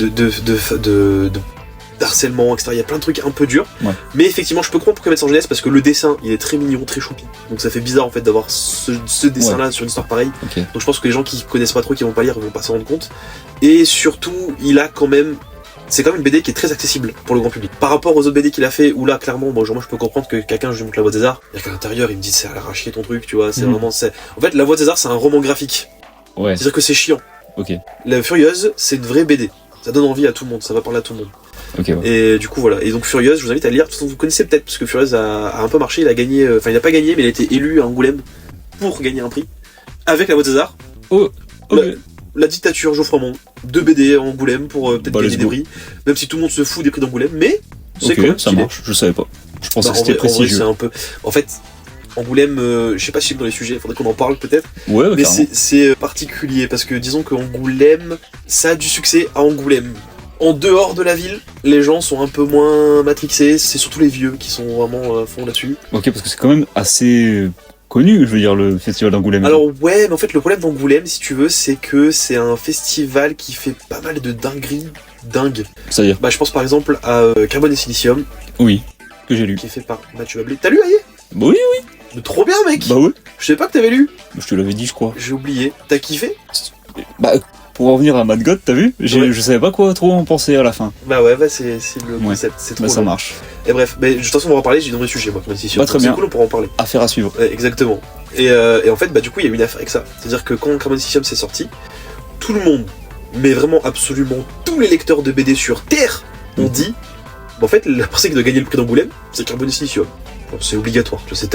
harcèlement, etc. Il y a plein de trucs un peu durs. Ouais. Mais effectivement, je peux comprendre pourquoi mettre ça en jeunesse parce que le dessin, il est très mignon, très choupi. Donc ça fait bizarre en fait d'avoir ce dessin-là sur une histoire pareille. Ok. Donc je pense que les gens qui connaissent pas trop, qui vont pas lire, ils vont pas s'en rendre compte. Et surtout, il a quand même. C'est quand même une BD qui est très accessible pour le grand public. Par rapport aux autres BD qu'il a fait, où là, clairement, moi je peux comprendre que quelqu'un, je lui montre La Voix des Arts, et qu'à l'intérieur, il me dit c'est à l'arracher ton truc, tu vois, c'est vraiment. En fait, La Voix des Arts, c'est un roman graphique. Ouais. C'est-à-dire que c'est chiant. Ok. La Furieuse, c'est une vraie BD. Ça donne envie à tout le monde, ça va parler à tout le monde. Ok. Ouais. Et du coup, voilà. Et donc, Furieuse, je vous invite à lire. De toute façon, vous connaissez peut-être, parce que Furieuse a un peu marché, il a gagné. Enfin, il n'a pas gagné, mais il a été élu à Angoulême pour gagner un prix. Avec La Voix des Arts. Oh. Ok. La dictature, Geoffroy Monde. 2 BD à Angoulême pour peut-être Bah, gagner let's des go. prix. Même si tout le monde se fout des prix d'Angoulême, mais c'est quand même Ok, ça stylé. marche. Je savais pas. Je pensais Bah, que c'était en vrai, prestigieux. c'est un peu. En fait, Angoulême, je sais pas si c'est dans les sujets, faudrait qu'on en parle peut-être. Ouais, Mais carrément. c'est particulier parce que disons que Angoulême, ça a du succès à Angoulême. En dehors de la ville, les gens sont un peu moins matrixés, c'est surtout les vieux qui sont vraiment à fond là-dessus. Ok, parce que c'est quand même assez connu, je veux dire, le festival d'Angoulême. Alors ouais, mais en fait le problème d'Angoulême, si tu veux, c'est que c'est un festival qui fait pas mal de dingueries dingues. C'est-à-dire. Bah je pense par exemple à Carbone et Silicium, Oui. Que j'ai lu. qui est fait par Mathieu Ablé. T'as lu Aïe? Bah oui, oui. Mais trop bien mec. Bah ouais. Je sais pas que t'avais lu. Je te l'avais dit, je crois. J'ai oublié. T'as kiffé? Bah, pour revenir à Mad God, t'as vu? Ouais. Je savais pas quoi trop en penser à la fin. Bah ouais, bah c'est le Ouais. concept, c'est trop Bah, ça long. marche. Et bref, mais de toute façon on va en parler, j'ai dans les sujets moi, Carbone et Silicium. Bah, très Donc, bien. C'est cool, on pourra en parler. Affaire à suivre. Ouais, exactement. Et en fait, bah du coup, il y a eu une affaire avec ça. C'est-à-dire que quand Carbone et Silicium s'est sorti, tout le monde, mais vraiment absolument tous les lecteurs de BD sur Terre, ont dit, bah, en fait, la personne qui doit gagner le prix d'Angoulême, c'est Carbone et Silicium. Bon, c'est obligatoire, tu vois, c'est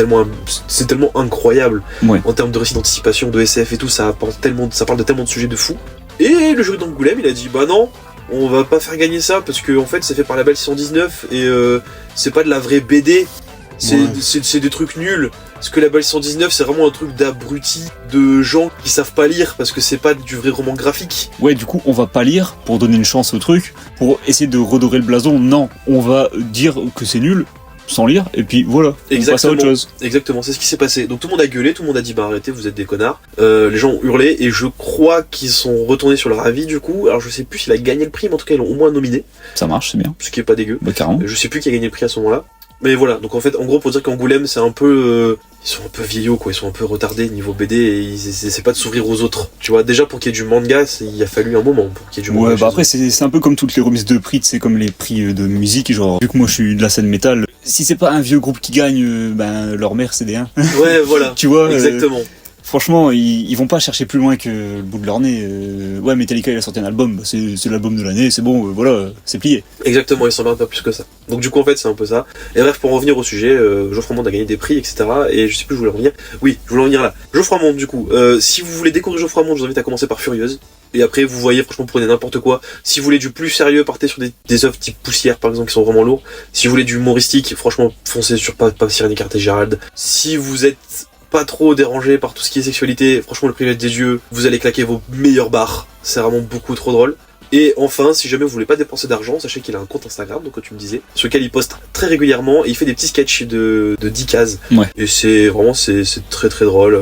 tellement incroyable Ouais. en termes de récits d'anticipation, de SF et tout, ça parle de tellement de sujets de fous. Et le jury d'Angoulême, il a dit, bah non, on va pas faire gagner ça parce que en fait, c'est fait par la Belle 619 et c'est pas de la vraie BD. Ouais. C'est des trucs nuls. Parce que la balle 119, c'est vraiment un truc d'abrutis, de gens qui savent pas lire, parce que c'est pas du vrai roman graphique. Ouais, du coup, on va pas lire pour donner une chance au truc, pour essayer de redorer le blason. Non, on va dire que c'est nul, sans lire, et puis voilà, on passe à autre chose. Exactement, c'est ce qui s'est passé. Donc tout le monde a gueulé, tout le monde a dit bah arrêtez, vous êtes des connards. Les gens ont hurlé, et je crois qu'ils sont retournés sur leur avis du coup. Alors je sais plus s'il a gagné le prix, mais en tout cas ils l'ont au moins nominé. Ça marche, c'est bien. Ce qui est pas dégueu. Bah carrément. Je sais plus qui a gagné le prix à ce moment-là. Mais voilà, donc en fait, en gros, pour dire qu'Angoulême, c'est un peu... ils sont un peu vieillots, quoi. Ils sont un peu retardés niveau BD et ils essaient pas de s'ouvrir aux autres. Tu vois, déjà, pour qu'il y ait du manga, il a fallu un moment pour qu'il y ait du manga. Ouais, bah après, c'est un peu comme toutes les remises de prix, c'est comme les prix de musique, genre, vu que moi je suis de la scène métal, si c'est pas un vieux groupe qui gagne, ben, leur mère c'est des 1. Ouais, voilà. Tu vois, exactement. Franchement, ils vont pas chercher plus loin que le bout de leur nez. Ouais, Metallica, il a sorti un album, bah, c'est l'album de l'année, c'est bon, voilà, c'est plié. Exactement, ils s'en pas plus que ça. Donc du coup, en fait, c'est un peu ça. Et bref, pour en revenir au sujet, Geoffroy Monde a gagné des prix, etc. Et je sais plus où je voulais en venir. Oui, je voulais en venir là. Geoffroy Monde, du coup. Si vous voulez découvrir Geoffroy Monde, je vous invite à commencer par Furieuse. Et après, vous voyez, franchement, prenez n'importe quoi. Si vous voulez du plus sérieux, partez sur des œuvres type Poussière, par exemple, qui sont vraiment lourds. Si vous voulez du humoristique, franchement, foncez sur pas Cyrano et Gérald. Si vous êtes pas trop dérangé par tout ce qui est sexualité, franchement, Le Privilège des Dieux, vous allez claquer vos meilleures barres. C'est vraiment beaucoup trop drôle. Et enfin, si jamais vous voulez pas dépenser d'argent, sachez qu'il a un compte Instagram, donc comme tu me disais, sur lequel il poste très régulièrement et il fait des petits sketchs de 10 cases. Ouais. Et c'est vraiment, c'est très très drôle.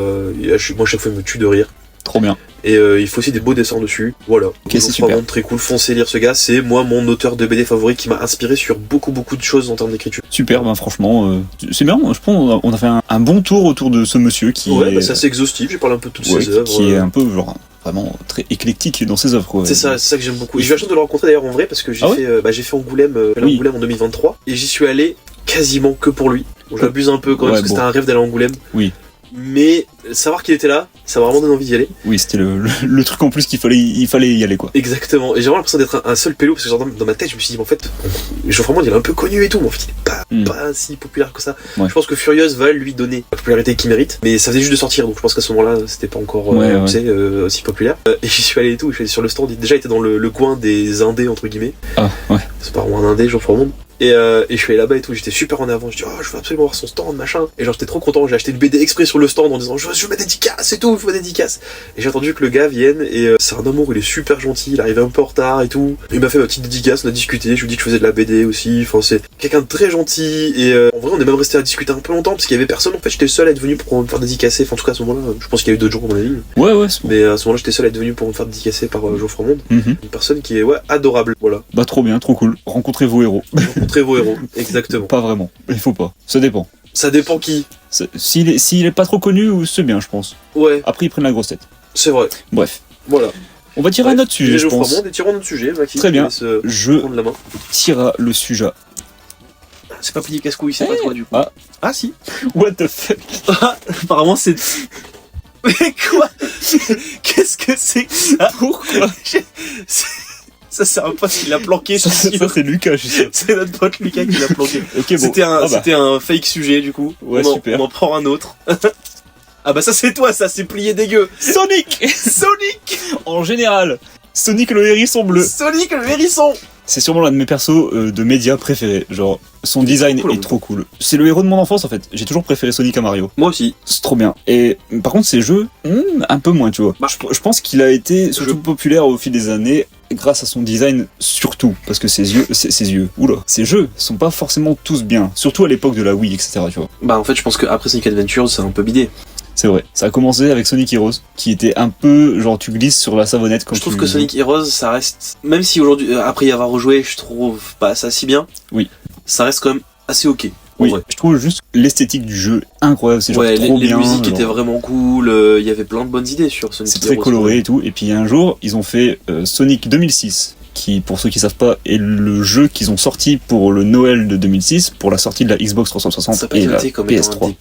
Moi, chaque fois, il me tue de rire. Trop bien. Et il faut aussi des beaux dessins dessus. Voilà. Ok, c'est super. Vraiment très cool. Foncez lire ce gars. C'est moi mon auteur de BD favori qui m'a inspiré sur beaucoup de choses en termes d'écriture. Super, ben franchement, c'est bien. Je pense on a fait un bon tour autour de ce monsieur qui ouais, est... bah, c'est assez exhaustif. J'ai parlé un peu de toutes ouais, ses œuvres. Qui est un peu genre vraiment très éclectique dans ses œuvres. Quoi. C'est ça que j'aime beaucoup. Et j'ai eu la chance de le rencontrer d'ailleurs en vrai parce que j'ai fait Angoulême, Angoulême en 2023 et j'y suis allé quasiment que pour lui. Bon, j'abuse un peu quand même parce que c'était un rêve d'aller à Angoulême. Oui. Mais savoir qu'il était là, ça m'a vraiment donné envie d'y aller. Oui, c'était le truc en plus qu'il fallait y aller quoi. Exactement. Et j'ai vraiment l'impression d'être un seul pélo parce que genre, dans ma tête, je me suis dit, en fait, Geoffroy Monde, il est un peu connu et tout, mais en fait, il est pas si populaire que ça. Ouais. Je pense que Furieuse va lui donner la popularité qu'il mérite, mais ça faisait juste de sortir, donc je pense qu'à ce moment-là, c'était pas encore aussi populaire. Et j'y suis allé et tout, je suis allé sur le stand, il déjà était dans le coin des indés, entre guillemets. Ah, ouais. C'est pas vraiment un indé, Geoffroy Monde. Et je suis allé là-bas et tout, j'étais super en avant, je dis oh je veux absolument voir son stand machin, et genre j'étais trop content, j'ai acheté une BD exprès sur le stand en disant je veux ma dédicace et tout, je veux ma dédicace, et j'ai attendu que le gars vienne, et c'est un amour, il est super gentil, il arrive un peu en retard et tout, il m'a fait ma petite dédicace, on a discuté, je lui ai dit que je faisais de la BD aussi, enfin c'est quelqu'un de très gentil, et en vrai on est même resté à discuter un peu longtemps, parce qu'il y avait personne, en fait j'étais le seul à être venu pour me faire dédicacer, enfin en tout cas à ce moment-là, je pense qu'il y a eu d'autres gens à mon avis, ouais, mais à ce moment-là j'étais seul à être venu pour me faire dédicacer par Geoffroy Monde, une personne qui est adorable, voilà. Bah trop bien, trop cool, rencontrez vos héros. Rencontrez vos héros. Exactement. Pas vraiment, il faut pas, ça dépend. Ça dépend qui. S'il est pas trop connu, c'est bien je pense. Ouais. Après ils prennent la grosse tête. C'est vrai. Bref. Voilà. On va tirer un autre sujet je pense. Tirons un autre sujet, Maxime. Très bien. Je tire le sujet. C'est pas plié casse-couille, c'est pas toi du coup. Ah si. What the fuck. Apparemment c'est... Mais quoi? Qu'est-ce que c'est que ça? Pourquoi? Ça c'est un pote qui l'a planqué. Ça c'est Lucas, je sais. C'est notre pote Lucas qui l'a planqué. Okay, bon. C'était un fake sujet du coup. Ouais, super. On en prend un autre. Ah bah ça c'est toi, ça c'est plié dégueu. Sonic. En général, Sonic le hérisson bleu. Sonic le hérisson. C'est sûrement l'un de mes persos de médias préférés. Genre, son design est trop cool. C'est le héros de mon enfance en fait. J'ai toujours préféré Sonic à Mario. Moi aussi. C'est trop bien. Et par contre, ces jeux, un peu moins, tu vois. Bah, je pense qu'il a été surtout populaire au fil des années grâce à son design, surtout. Parce que ses jeux sont pas forcément tous bien. Surtout à l'époque de la Wii, etc. Tu vois. Bah en fait, je pense qu'après Sonic Adventures, c'est un peu bidé. C'est vrai. Ça a commencé avec Sonic Heroes, qui était un peu genre tu glisses sur la savonnette quand je trouve que Sonic Heroes, ça reste, même si aujourd'hui, après y avoir rejoué, je trouve pas ça si bien. Oui. Ça reste quand même assez ok. Oui. Vrai. Je trouve juste l'esthétique du jeu incroyable. C'est genre trop bien. Les musiques étaient vraiment cool. Il y avait plein de bonnes idées sur Sonic Heroes. C'est très coloré et tout. Et puis un jour, ils ont fait Sonic 2006. Qui, pour ceux qui savent pas, est le jeu qu'ils ont sorti pour le Noël de 2006, pour la sortie de la Xbox 360 et la PS3. Un des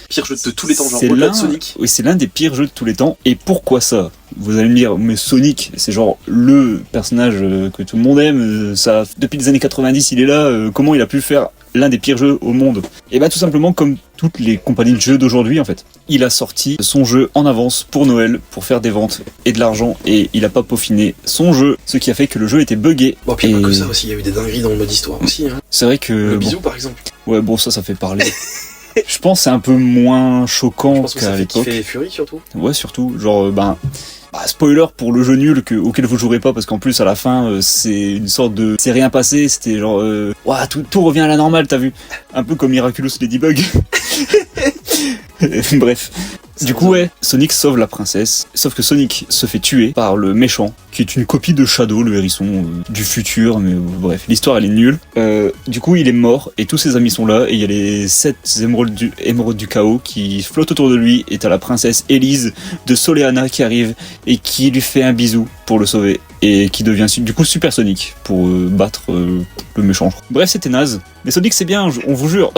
pires jeux de tous les temps, genre au-delà de Sonic. Oui, c'est l'un des pires jeux de tous les temps. Et pourquoi ça? Vous allez me dire, mais Sonic, c'est genre le personnage que tout le monde aime. Ça, depuis les années 90, il est là. Comment il a pu faire l'un des pires jeux au monde? Et bah tout simplement comme toutes les compagnies de jeux d'aujourd'hui en fait. Il a sorti son jeu en avance pour Noël, pour faire des ventes et de l'argent, et il a pas peaufiné son jeu, ce qui a fait que le jeu était buggé. Bon, puis pas que ça aussi, il y a eu des dingueries dans le mode histoire aussi. Hein. C'est vrai que... Le bisou par exemple. Ouais, bon, ça fait parler. Je pense que c'est un peu moins Je choquant pense que qu'à ça fait l'époque. kiffer Fury surtout. Ouais, surtout, genre, spoiler pour le jeu nul auquel vous jouerez pas, parce qu'en plus, à la fin, c'est une sorte de... C'est rien passé, c'était genre... Ouah, tout revient à la normale, t'as vu? Un peu comme Miraculous Ladybug. Bref. Du coup, ouais, Sonic sauve la princesse, sauf que Sonic se fait tuer par le méchant, qui est une copie de Shadow, le hérisson du futur, mais bref, l'histoire elle est nulle. Du coup, il est mort, et tous ses amis sont là, et il y a les 7 émeraudes du chaos qui flottent autour de lui, et t'as la princesse Elise de Soleanna qui arrive, et qui lui fait un bisou pour le sauver, et qui devient du coup Super Sonic, pour battre le méchant. Bref, c'était naze, mais Sonic c'est bien, on vous jure.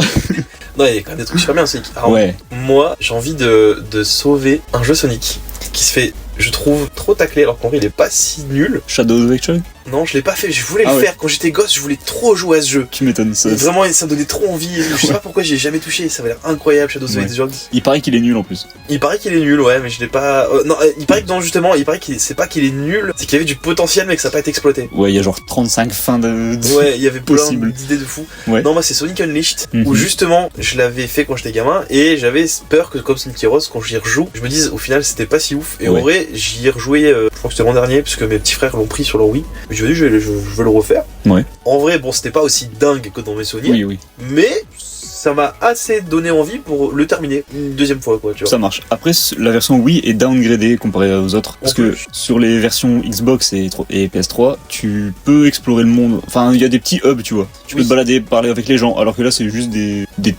Non, il y a quand même des trucs super bien, Sonic. Alors, Ouais. moi, j'ai envie de sauver un jeu Sonic qui se fait, je trouve, trop taclé, alors qu'en vrai, il est pas si nul. Shadow of the Hedgehog. Non, je l'ai pas fait, je voulais Ah le ouais. faire. Quand j'étais gosse, je voulais trop jouer à ce jeu. Tu m'étonnes, ça. Et vraiment, ça me donnait trop envie. Je sais pas pourquoi j'ai jamais touché, ça avait l'air incroyable, Shadow of the Ouais. Hedgehog. Il paraît qu'il est nul en plus. Il paraît qu'il est nul, ouais, mais je l'ai pas. Non, il paraît que non, justement, il paraît c'est pas qu'il est nul, c'est qu'il y avait du potentiel, mais que ça n'a pas été exploité. Ouais, il y a genre 35 fins de... Ouais, il y avait plein Possible. d'idées de fou. Ouais. Non, moi c'est Sonic Unleashed, Mhm. où justement, je l'avais fait quand j'étais gamin, et j'avais peur que comme Sonic Heroes, quand j'y rejoue, je me dise au final c'était pas si ouf. Et Ouais. en vrai, j'y ai rejoué, je crois que c'était l'an dernier, parce que mes petits frères l'ont pris sur leur Wii. Mais je me dis, je veux le refaire. Ouais. En vrai, bon, c'était pas aussi dingue que dans mes souvenirs, Oui, oui, mais ça m'a assez donné envie pour le terminer une deuxième fois, quoi, tu vois. ça marche. Après, la version Wii est downgradée comparée aux autres. Parce En que plus. sur les versions Xbox et PS3, tu peux explorer le monde. Enfin, il y a des petits hubs, tu vois. Tu peux Oui. te balader, parler avec les gens. Alors que là, c'est juste des Oui,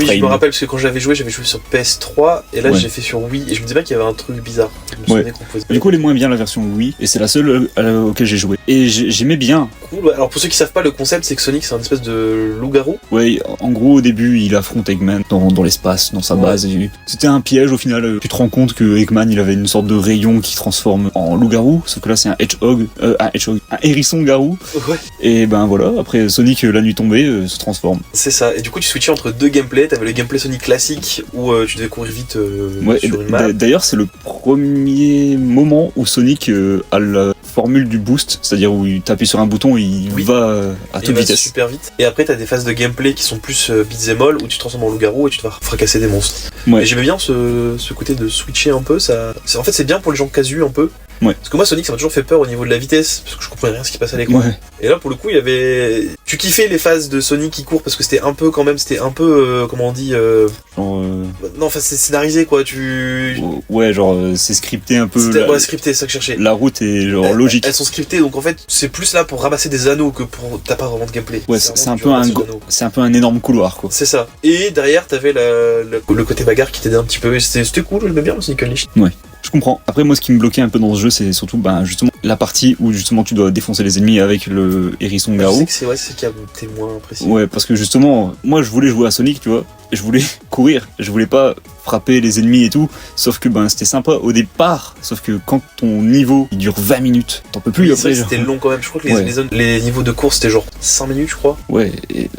je frames. me rappelle parce que quand j'avais joué sur PS3 et là Ouais. j'ai fait sur Wii et je me disais bien qu'il y avait un truc bizarre. Je me Ouais. souvenais qu'on pouvait- Du coup, elle est moins bien la version Wii. Et c'est la seule auquel j'ai joué. Et j'aimais bien. Cool. Ouais. Alors pour ceux qui savent pas, le concept c'est que Sonic c'est un espèce de loup-garou. Ouais, en gros, au début, il affronte Eggman dans l'espace, dans sa Ouais. base. Et c'était un piège, au final. Tu te rends compte que Eggman, il avait une sorte de rayon qui transforme en loup-garou. Sauf que là, c'est un hérisson-garou. Ouais. Et ben voilà, après Sonic, la nuit tombée, se transforme. C'est ça. Et du coup tu switchais entre deux gameplays. T'avais le gameplay Sonic classique où tu devais courir vite Ouais, sur une map. d'ailleurs, c'est le premier moment où Sonic a la formule du boost, c'est-à-dire où il t'appuie sur un bouton et il Oui. va à Et il toute va vitesse. super vite. Et après t'as des phases de gameplay qui sont plus beat'em all où tu te transformes en loup-garou et tu te vas fracasser des monstres. Ouais. Et j'aimais bien ce côté de switcher un peu. En fait c'est bien pour les gens casus un peu. Ouais. Parce que moi Sonic ça m'a toujours fait peur au niveau de la vitesse parce que je comprenais rien ce qui passait à l'écran. Ouais. Et là pour le coup il y avait... Tu kiffais les phases de Sonic qui court parce que c'était un peu comment on dit... Genre, Non enfin c'est scénarisé quoi, ouais, genre, c'est scripté un peu. C'était scripté, c'est ça que je cherchais. La route est genre Elles- logique. Elles sont scriptées donc en fait c'est plus là pour ramasser des anneaux que pour... T'as pas vraiment de gameplay. Ouais, c'est vraiment un du peu ramassage d'anneaux. c'est un peu un énorme couloir, quoi. C'est ça. Et derrière t'avais le côté bagarre qui t'aidait un petit peu et c'était cool, j'aimais bien le Sonic Unleashed. Je comprends. Après, moi, ce qui me bloquait un peu dans ce jeu, c'est surtout, justement, la partie où justement tu dois défoncer les ennemis avec le hérisson Je garou. sais que c'est qui a été moins apprécié. Ouais, parce que justement, moi, je voulais jouer à Sonic, tu vois. Je voulais courir. Je voulais pas frapper les ennemis et tout. Sauf que, c'était sympa au départ. Sauf que quand ton niveau, il dure 20 minutes, t'en peux plus Oui, après. c'est vrai que c'était long quand même. Je crois que Ouais. les niveaux de course c'était genre 5 minutes, je crois. Ouais, et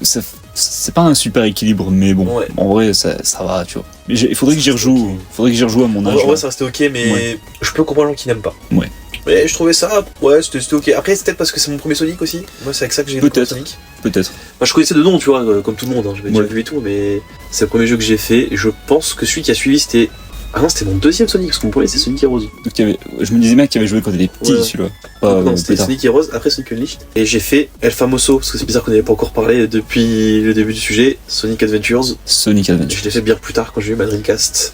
c'est pas un super équilibre, mais bon, Ouais. en vrai, ça va, tu vois. Mais il faudrait que j'y rejoue. Ok. Faudrait que j'y rejoue à mon En âge. vrai, là. ça restait ok, mais Ouais. je peux comprendre les gens qui n'aiment pas. Ouais. Mais je trouvais ça, ouais, c'était ok. Après, c'est peut-être parce que c'est mon premier Sonic aussi. Moi, c'est avec ça que j'ai Peut-être. Sonic. Peut-être. Bah, je connaissais de nom, tu vois, comme tout le monde. J'avais déjà Ouais. vu et tout, mais c'est le premier jeu que j'ai fait. Et je pense que celui qui a suivi, c'était. Ah non, c'était mon deuxième Sonic, parce que mon premier c'est Sonic Heroes. Donc, je me disais bien qu'il avait joué quand il était petit, Ouais. celui-là. Pas non, plus c'était tard. Sonic Heroes, après Sonic Unleashed. Et j'ai fait El Famoso, parce que c'est bizarre qu'on n'avait pas encore parlé depuis le début du sujet. Sonic Adventures. Sonic Adventure. Je l'ai fait bien plus tard quand j'ai eu ma Dreamcast.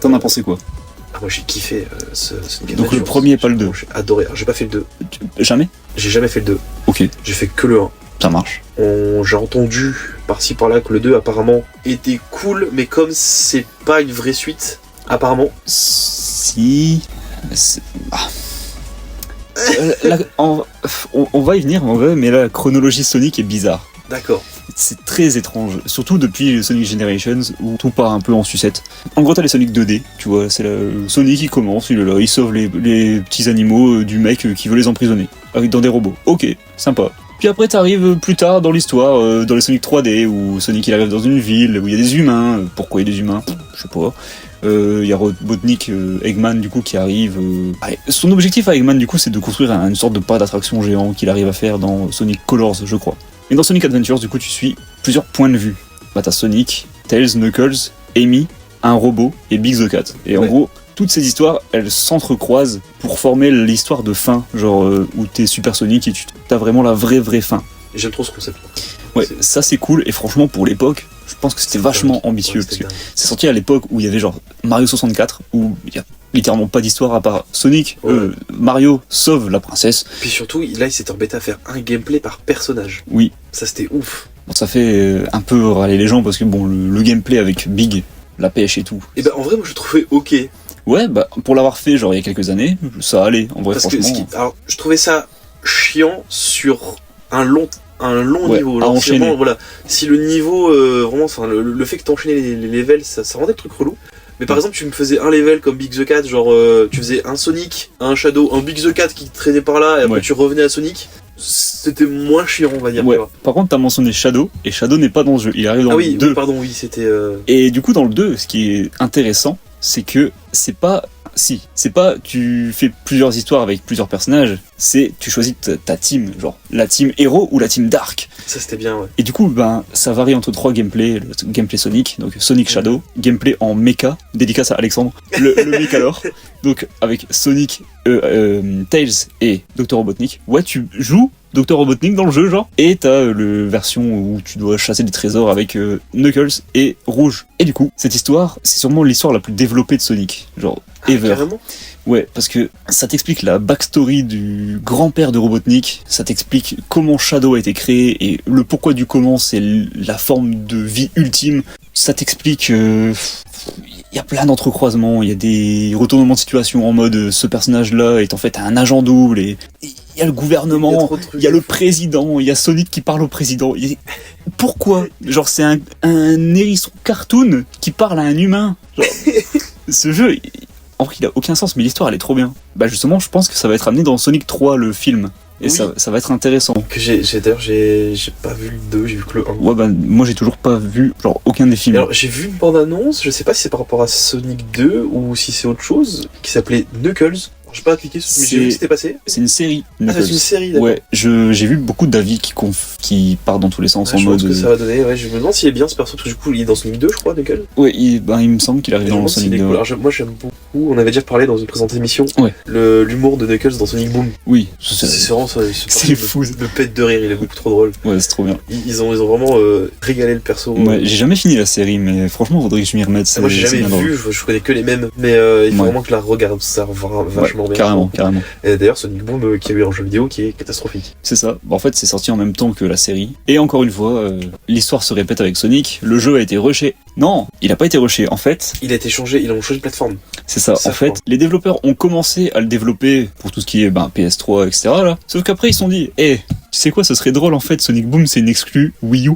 T'en as pensé quoi? Ah, moi j'ai kiffé ce Sonic Donc, Adventures. le premier, pas le deux. J'ai adoré. Alors, j'ai pas fait le 2. Jamais? J'ai jamais fait le 2. Ok, J'ai fait que le 1. ça marche. J'ai entendu par-ci par-là que le 2 apparemment était cool, mais comme c'est pas une vraie suite, apparemment. Si. On va y venir en vrai, mais la chronologie Sonic est bizarre. D'accord. C'est très étrange, surtout depuis le Sonic Generations où tout part un peu en sucette. En gros, t'as les Sonic 2D, tu vois, c'est le Sonic qui commence, il est là, il sauve les petits animaux du mec qui veut les emprisonner, dans des robots. Ok, sympa. Puis après, t'arrives plus tard dans l'histoire, dans les Sonic 3D, où Sonic il arrive dans une ville, où il y a des humains. Pourquoi il y a des humains? Je sais pas. Il y a Robotnik, Eggman du coup qui arrive. Son objectif à Eggman du coup c'est de construire une sorte de parc d'attraction géant qu'il arrive à faire dans Sonic Colors je crois. Et dans Sonic Adventures du coup tu suis plusieurs points de vue. T'as Sonic, Tails, Knuckles, Amy, un robot et Big the Cat. Et en gros, toutes ces histoires, elles s'entrecroisent pour former l'histoire de fin, genre où t'es Super Sonic et tu as vraiment la vraie fin. J'aime trop ce concept. Ouais, ça c'est cool, et franchement pour l'époque, je pense que c'était vachement ambitieux, parce que c'est sorti à l'époque où il y avait genre Mario 64, où il y a littéralement pas d'histoire à part Sonic, Mario sauve la princesse. Puis surtout, là il s'est embêté à faire un gameplay par personnage. Oui. Ça c'était ouf. Bon, ça fait un peu râler les gens, parce que bon, le gameplay avec Big, la pêche et tout. Et bah en vrai moi je trouvais ok. Ouais, bah pour l'avoir fait genre il y a quelques années, ça allait, en vrai. Parce franchement. alors je trouvais ça chiant sur un long niveau. À enchaîner. Vraiment, voilà, si le niveau, vraiment, enfin, le fait que t'enchaînais les levels, ça rendait le truc relou. Mais par exemple, tu me faisais un level comme Big the Cat, genre tu faisais un Sonic, un Shadow, un Big the Cat qui traînait par là, et après tu revenais à Sonic. C'était moins chiant, on va dire. Ouais. Par contre, t'as mentionné Shadow, et Shadow n'est pas dans le jeu. Il arrive dans le 2. Oui, pardon, oui, c'était. Et du coup, dans le 2, ce qui est intéressant, c'est que c'est pas tu fais plusieurs histoires avec plusieurs personnages, c'est tu choisis ta team, genre la team héros ou la team dark. Ça c'était bien, ouais. Et du coup, ben ça varie entre 3 gameplays, le gameplay Sonic, donc Sonic Shadow, gameplay en mecha, dédicace à Alexandre, le mec alors, donc avec Sonic, Tails et Dr Robotnik. Ouais, tu joues Dr Robotnik dans le jeu, genre, et t'as le version où tu dois chasser des trésors avec Knuckles et Rouge. Et du coup, cette histoire, c'est sûrement l'histoire la plus développée de Sonic, genre ever. Carrément. Ouais, parce que ça t'explique la backstory du grand-père de Robotnik, ça t'explique comment Shadow a été créé et le pourquoi du comment, c'est la forme de vie ultime. Ça t'explique... il y a plein d'entrecroisements, il y a des retournements de situation en mode ce personnage-là est en fait un agent double, et il y a le gouvernement, il y a le président, il y a Sonic qui parle au président. Pourquoi ? Genre c'est un hérisson cartoon qui parle à un humain. Genre, ce jeu... En vrai, il a aucun sens, mais l'histoire, elle est trop bien. Bah justement, je pense que ça va être amené dans Sonic 3, le film. Et ça va être intéressant. Que d'ailleurs, j'ai pas vu le 2, j'ai vu que le 1. Ouais, bah moi, j'ai toujours pas vu, genre, aucun des films. Alors, j'ai vu une bande-annonce, je sais pas si c'est par rapport à Sonic 2 ou si c'est autre chose, qui s'appelait Knuckles. J'ai pas cliqué, mais j'ai vu que c'était passé. C'est une série. Ah, c'est une série, d'accord. Ouais, j'ai vu beaucoup d'avis qui partent dans tous les sens en mode. Je pense que ça va donner, ouais, je me demande s'il est bien ce perso, parce que du coup, il est dans Sonic 2, je crois, Knuckles. Ouais, il me semble qu'il arrive dans le Sonic 2. Cool. Alors, moi, j'aime beaucoup, on avait déjà parlé dans une présente émission, l'humour de Knuckles dans Sonic Boom. Oui, c'est vraiment ça. C'est fou. Me pète de rire, il est beaucoup trop drôle. Ouais, c'est trop bien. Ils ont vraiment régalé le perso. Ouais, j'ai jamais fini la série, mais franchement, faudrait que je m'y remette. Moi, j'ai jamais vu, je connais que les mêmes, mais il faut vraiment que la regarde, ça vachement bien. Carrément. Et d'ailleurs, Sonic Boom qui a eu un jeu vidéo qui est catastrophique. C'est ça. En fait, c'est sorti en même temps que la série. Et encore une fois, l'histoire se répète avec Sonic. Le jeu a été rushé. Non, il a pas été rushé. En fait, il a été changé. Ils ont changé de plateforme. C'est ça. En fait, les développeurs ont commencé à le développer pour tout ce qui est PS3, etc. Là. Sauf qu'après, ils se sont dit, tu sais quoi, ce serait drôle en fait. Sonic Boom, c'est une exclue Wii U.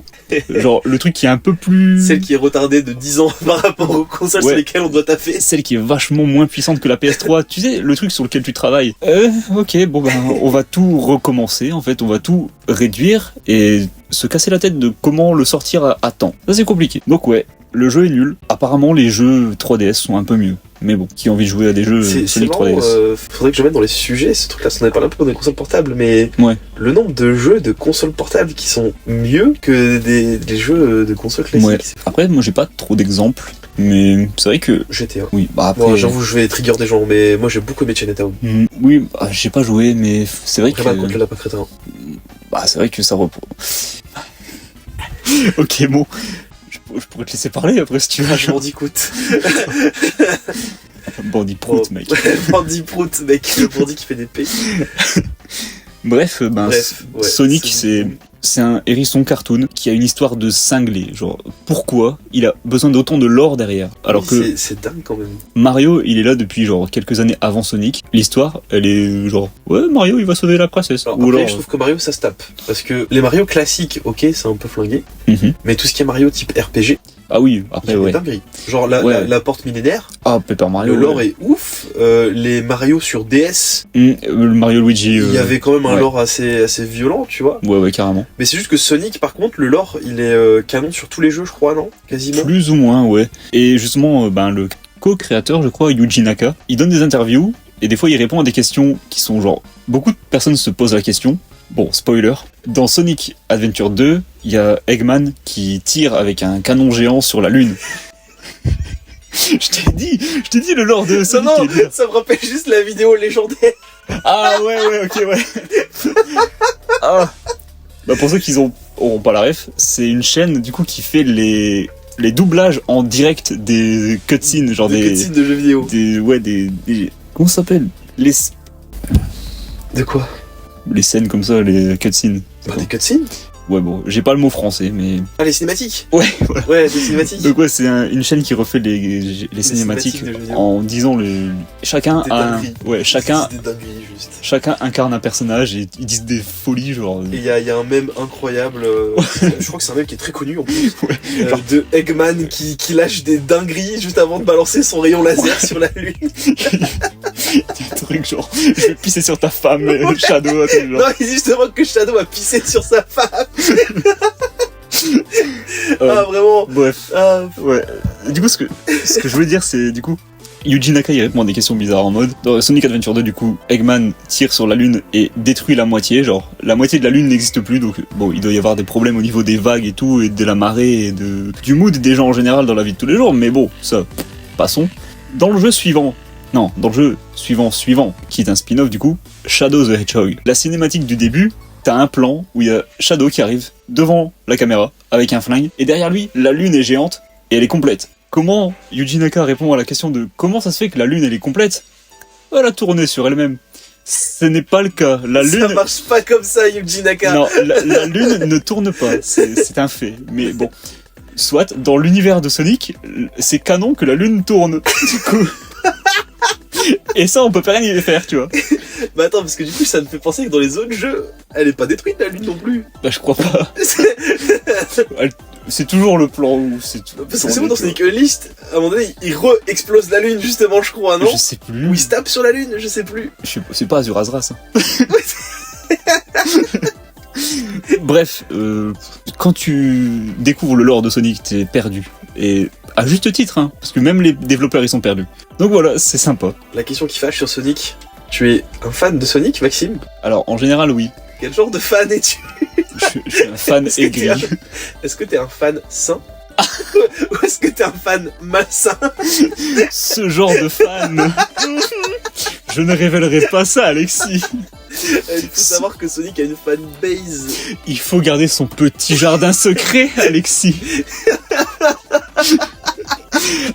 Genre le truc qui est un peu plus. Celle qui est retardée de 10 ans par rapport aux consoles sur lesquelles on doit taffer. Celle qui est vachement moins puissante que la PS3. Tu sais, le truc sur lequel tu travailles. Ok, bon ben, on va tout recommencer. En fait, on va tout réduire et se casser la tête de comment le sortir à temps. Ça, c'est compliqué. Donc ouais, le jeu est nul. Apparemment, les jeux 3DS sont un peu mieux. Mais bon, qui a envie de jouer à des jeux Sonic 3DS faudrait que je mette dans les sujets ce truc-là. On avait parlé un peu pour des consoles portables, mais le nombre de jeux de consoles portables qui sont mieux que des jeux de consoles classiques. Ouais. Après, moi, j'ai pas trop d'exemples, mais c'est vrai que GTA. Oui, bah après. Bon, j'avoue, je vais trigger des gens, mais moi j'ai beaucoup aimé Chinatown. Oui, bah, j'ai pas joué, mais c'est vrai que. Contre le lapin crétin. Bah, c'est vrai que ça reprend. Ok, bon. Je pourrais te laisser parler après si tu veux. Je m'en dis écoute. Bandit prout, mec. Bandit prout, mec. Le bandit qui fait des P. Bref, Sonic, c'est un hérisson cartoon qui a une histoire de cinglé. Genre, pourquoi il a besoin d'autant de lore derrière? Alors que c'est dingue quand même. Mario, il est là depuis genre quelques années avant Sonic. L'histoire, elle est genre, ouais, Mario, il va sauver la princesse. Alors, après, je trouve que Mario, ça se tape. Parce que les Mario classiques, ok, c'est un peu flingué. Mais tout ce qui est Mario type RPG. Ah oui, après, ouais. Dinguerie. Genre la porte millénaire. Ah, Paper Mario. Le lore est ouf. Les Mario sur DS. Le Mario Luigi. Il y avait quand même un lore assez violent, tu vois. Ouais, carrément. Mais c'est juste que Sonic, par contre, le lore, il est canon sur tous les jeux, je crois, non? Quasiment. Plus ou moins, ouais. Et justement, le co-créateur, je crois, Yuji Naka, il donne des interviews et des fois il répond à des questions qui sont genre... Beaucoup de personnes se posent la question. Bon, spoiler, Dans Sonic Adventure 2, il y a Eggman qui tire avec un canon géant sur la lune. Je t'ai dit le lore de Sonic. Non, ça me rappelle juste la vidéo légendaire. Ah ouais, ok, ouais. Ah. Bah pour ceux qui auront pas la ref, c'est une chaîne du coup qui fait les doublages en direct des cutscenes, genre des cutscenes de jeux vidéo. Comment ça s'appelle? De quoi? Les scènes comme ça, les cutscenes. Des cutscenes? Ouais, bon, j'ai pas le mot français, mais... Ah, les cinématiques? Ouais. Ouais, des cinématiques. Donc ouais, c'est une chaîne qui refait les cinématiques en disant chacun incarne un personnage et ils disent des folies, genre... Et il y a un mème incroyable, je crois que c'est un mème qui est très connu en plus, ouais. De Eggman qui lâche des dingueries juste avant de balancer son rayon laser sur la lune. Il y a un truc genre, je vais pisser sur ta femme, Shadow, un truc genre. Non, il dit justement que Shadow a pissé sur sa femme. Ah, vraiment. Bref. Ouais. Du coup, ce que je voulais dire, c'est, du coup, Yuji Naka, il répond à des questions bizarres en mode, dans Sonic Adventure 2, du coup, Eggman tire sur la lune et détruit la moitié, genre, la moitié de la lune n'existe plus, donc, bon, il doit y avoir des problèmes au niveau des vagues et tout, et de la marée, et du mood des gens en général dans la vie de tous les jours, mais bon, ça, passons. Dans le jeu suivant, qui est un spin-off du coup, Shadow the Hedgehog. La cinématique du début, t'as un plan où il y a Shadow qui arrive devant la caméra avec un flingue, et derrière lui, la lune est géante et elle est complète. Comment Yuji Naka répond à la question de comment ça se fait que la lune elle est complète? Elle a tourné sur elle-même. Ce n'est pas le cas. La lune... Ça marche pas comme ça, Yuji Naka. Non, la lune ne tourne pas. C'est un fait. Mais bon, soit dans l'univers de Sonic, c'est canon que la lune tourne. Du coup. Et ça, on peut pas rien y faire, tu vois. Bah attends, parce que du coup, ça me fait penser que dans les autres jeux, elle est pas détruite la lune non plus. Bah je crois pas. C'est toujours le plan où c'est tout. Parce que c'est bon, dans Sonic Unleashed, à un moment donné, il re-explose la lune justement, je crois, non? Je sais plus. Ou il se tape sur la lune, je sais plus. C'est pas Azur Azra, ça. Bref, quand tu découvres le lore de Sonic, t'es perdu. Et à juste titre, hein, parce que même les développeurs ils sont perdus. Donc voilà, c'est sympa. La question qui fâche sur Sonic, tu es un fan de Sonic, Maxime? Alors en général, oui. Quel genre de fan es-tu? Je suis un fan aigri. Est-ce que t'es un fan sain? Ou est-ce que t'es un fan malsain? Ce genre de fan. Je ne révélerai pas ça, Alexis. Il faut savoir que Sonic a une fanbase. Il faut garder son petit jardin secret, Alexis.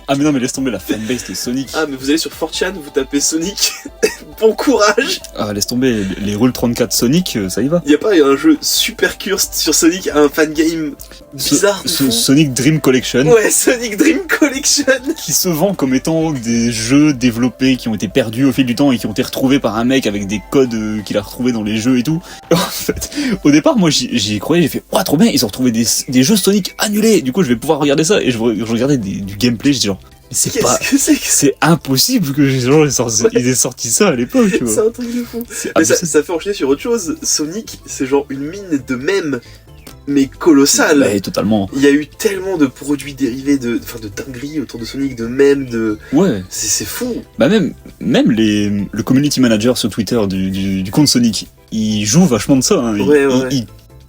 Ah mais non, mais laisse tomber la fanbase de Sonic. Ah mais vous allez sur 4chan, vous tapez Sonic. Bon courage. Ah laisse tomber, les Rule 34 Sonic, ça y va. Y a pas un jeu super cursed sur Sonic, un fangame bizarre Sonic Dream Collection. Ouais, Sonic Dream Collection. Qui se vend comme étant des jeux développés qui ont été perdus au fil du temps et qui ont été retrouvés par un mec avec des codes qu'il a retrouvés dans les jeux et tout. En fait, au départ, moi j'y croyais, j'ai fait « Oh trop bien, ils ont retrouvé des jeux Sonic annulés !» Du coup, je vais pouvoir regarder ça et je regardais du gameplay, je dis genre c'est impossible que les gens ils aient sorti ça à l'époque, tu vois. C'est un truc de fou. Mais ça fait enchaîner sur autre chose. Sonic, c'est genre une mine de mèmes, mais colossale. Ouais, totalement. Il y a eu tellement de produits dérivés de dingueries autour de Sonic, de mèmes, Ouais. C'est fou. Bah même le community manager sur Twitter du compte Sonic, il joue vachement de ça. Hein.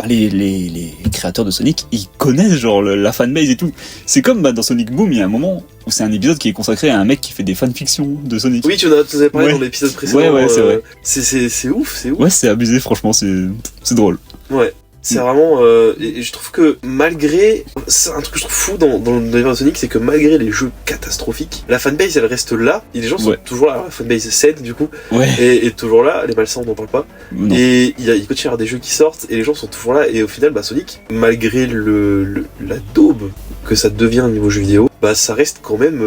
Les créateurs de Sonic, ils connaissent genre la fanbase et tout. C'est comme dans Sonic Boom, il y a un moment où c'est un épisode qui est consacré à un mec qui fait des fanfictions de Sonic. Oui, tu en avais parlé dans l'épisode précédent. Ouais, c'est vrai. C'est ouf. Ouais, c'est abusé, franchement, c'est drôle. Ouais. C'est vraiment... et je trouve que malgré... C'est un truc que je trouve fou dans l'univers de Sonic, c'est que malgré les jeux catastrophiques, la fanbase, elle reste là, et les gens sont toujours là. La fanbase saine, du coup, et toujours là. Les malsains, on n'en parle pas. Non. Et il continue à y avoir des jeux qui sortent, et les gens sont toujours là. Et au final, Sonic, malgré la daube que ça devient au niveau jeu vidéo, ça reste quand même...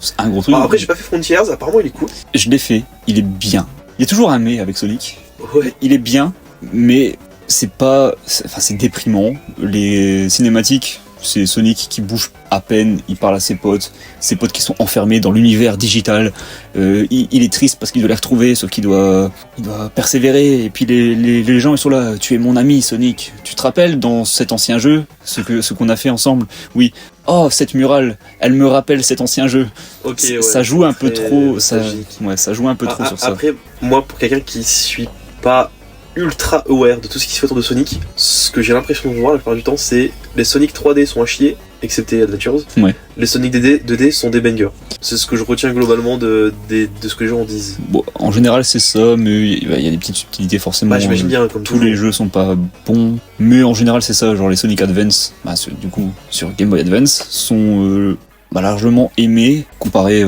C'est un gros truc. Après, j'ai pas fait Frontiers, apparemment il est cool. Je l'ai fait, il est bien. Il y a toujours un mais avec Sonic. Ouais. Il est bien, mais... c'est déprimant. Les cinématiques, c'est Sonic qui bouge à peine, il parle à ses potes qui sont enfermés dans l'univers digital. Il est triste parce qu'il doit les retrouver, sauf qu'il doit persévérer. Et puis les gens ils sont là, tu es mon ami Sonic. Tu te rappelles dans cet ancien jeu, ce qu'on a fait ensemble? Oui. Oh, cette murale, elle me rappelle cet ancien jeu. Ok, ça joue un peu trop, ça joue un peu trop sur ça. Après, moi, pour quelqu'un qui suit pas ultra aware de tout ce qui se fait autour de Sonic. Ce que j'ai l'impression de voir la plupart du temps, c'est les Sonic 3D sont à chier, excepté Adventures. Ouais. Les Sonic 2D sont des bangers. C'est ce que je retiens globalement de ce que les gens en disent. Bon, en général, c'est ça, mais il y a des petites subtilités forcément. Bah, j'imagine bien, comme tous les jeux sont pas bons, mais en général, c'est ça. Genre les Sonic Advance, du coup, sur Game Boy Advance, sont largement aimés comparé,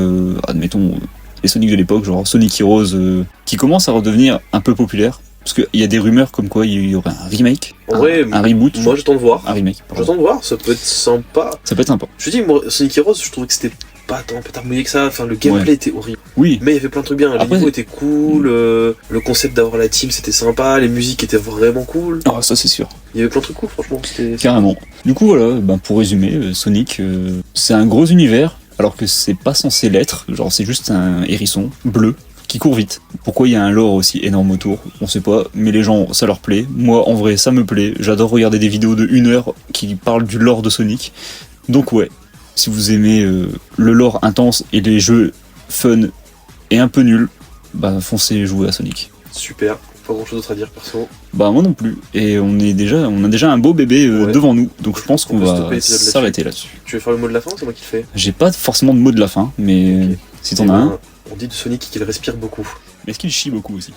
admettons, les Sonic de l'époque, genre Sonic Heroes, qui commence à redevenir un peu populaire. Parce qu'il y a des rumeurs comme quoi il y aurait un remake, en vrai, un reboot. Moi, j'attends de voir. Un remake. Pardon. J'attends de voir, ça peut être sympa. Ça peut être sympa. Je te dis, moi, Sonic Heroes, je trouvais que c'était pas tant pétard mouillé que ça. Enfin, le gameplay était horrible. Oui. Mais il y avait plein de trucs bien. Après, les niveaux étaient cool, le concept d'avoir la team, c'était sympa, les musiques étaient vraiment cool. Ah, ça c'est sûr. Il y avait plein de trucs cool, franchement. Carrément. Du coup, voilà, pour résumer, Sonic, c'est un gros univers, alors que c'est pas censé l'être. Genre, c'est juste un hérisson bleu qui court vite. Pourquoi il y a un lore aussi énorme autour, on sait pas, mais les gens, ça leur plaît. Moi, en vrai, ça me plaît. J'adore regarder des vidéos de 1 heure qui parlent du lore de Sonic. Donc ouais, si vous aimez le lore intense et les jeux fun et un peu nuls, foncez jouer à Sonic. Super, pas grand chose d'autre à dire perso. Moi non plus. Et on a déjà un beau bébé devant nous, donc je pense qu'on va s'arrêter là-dessus. Tu veux faire le mot de la fin ou c'est moi qui le fais? J'ai pas forcément de mot de la fin, mais si t'en as un. On dit de Sonic qu'il respire beaucoup. Mais est-ce qu'il chie beaucoup aussi?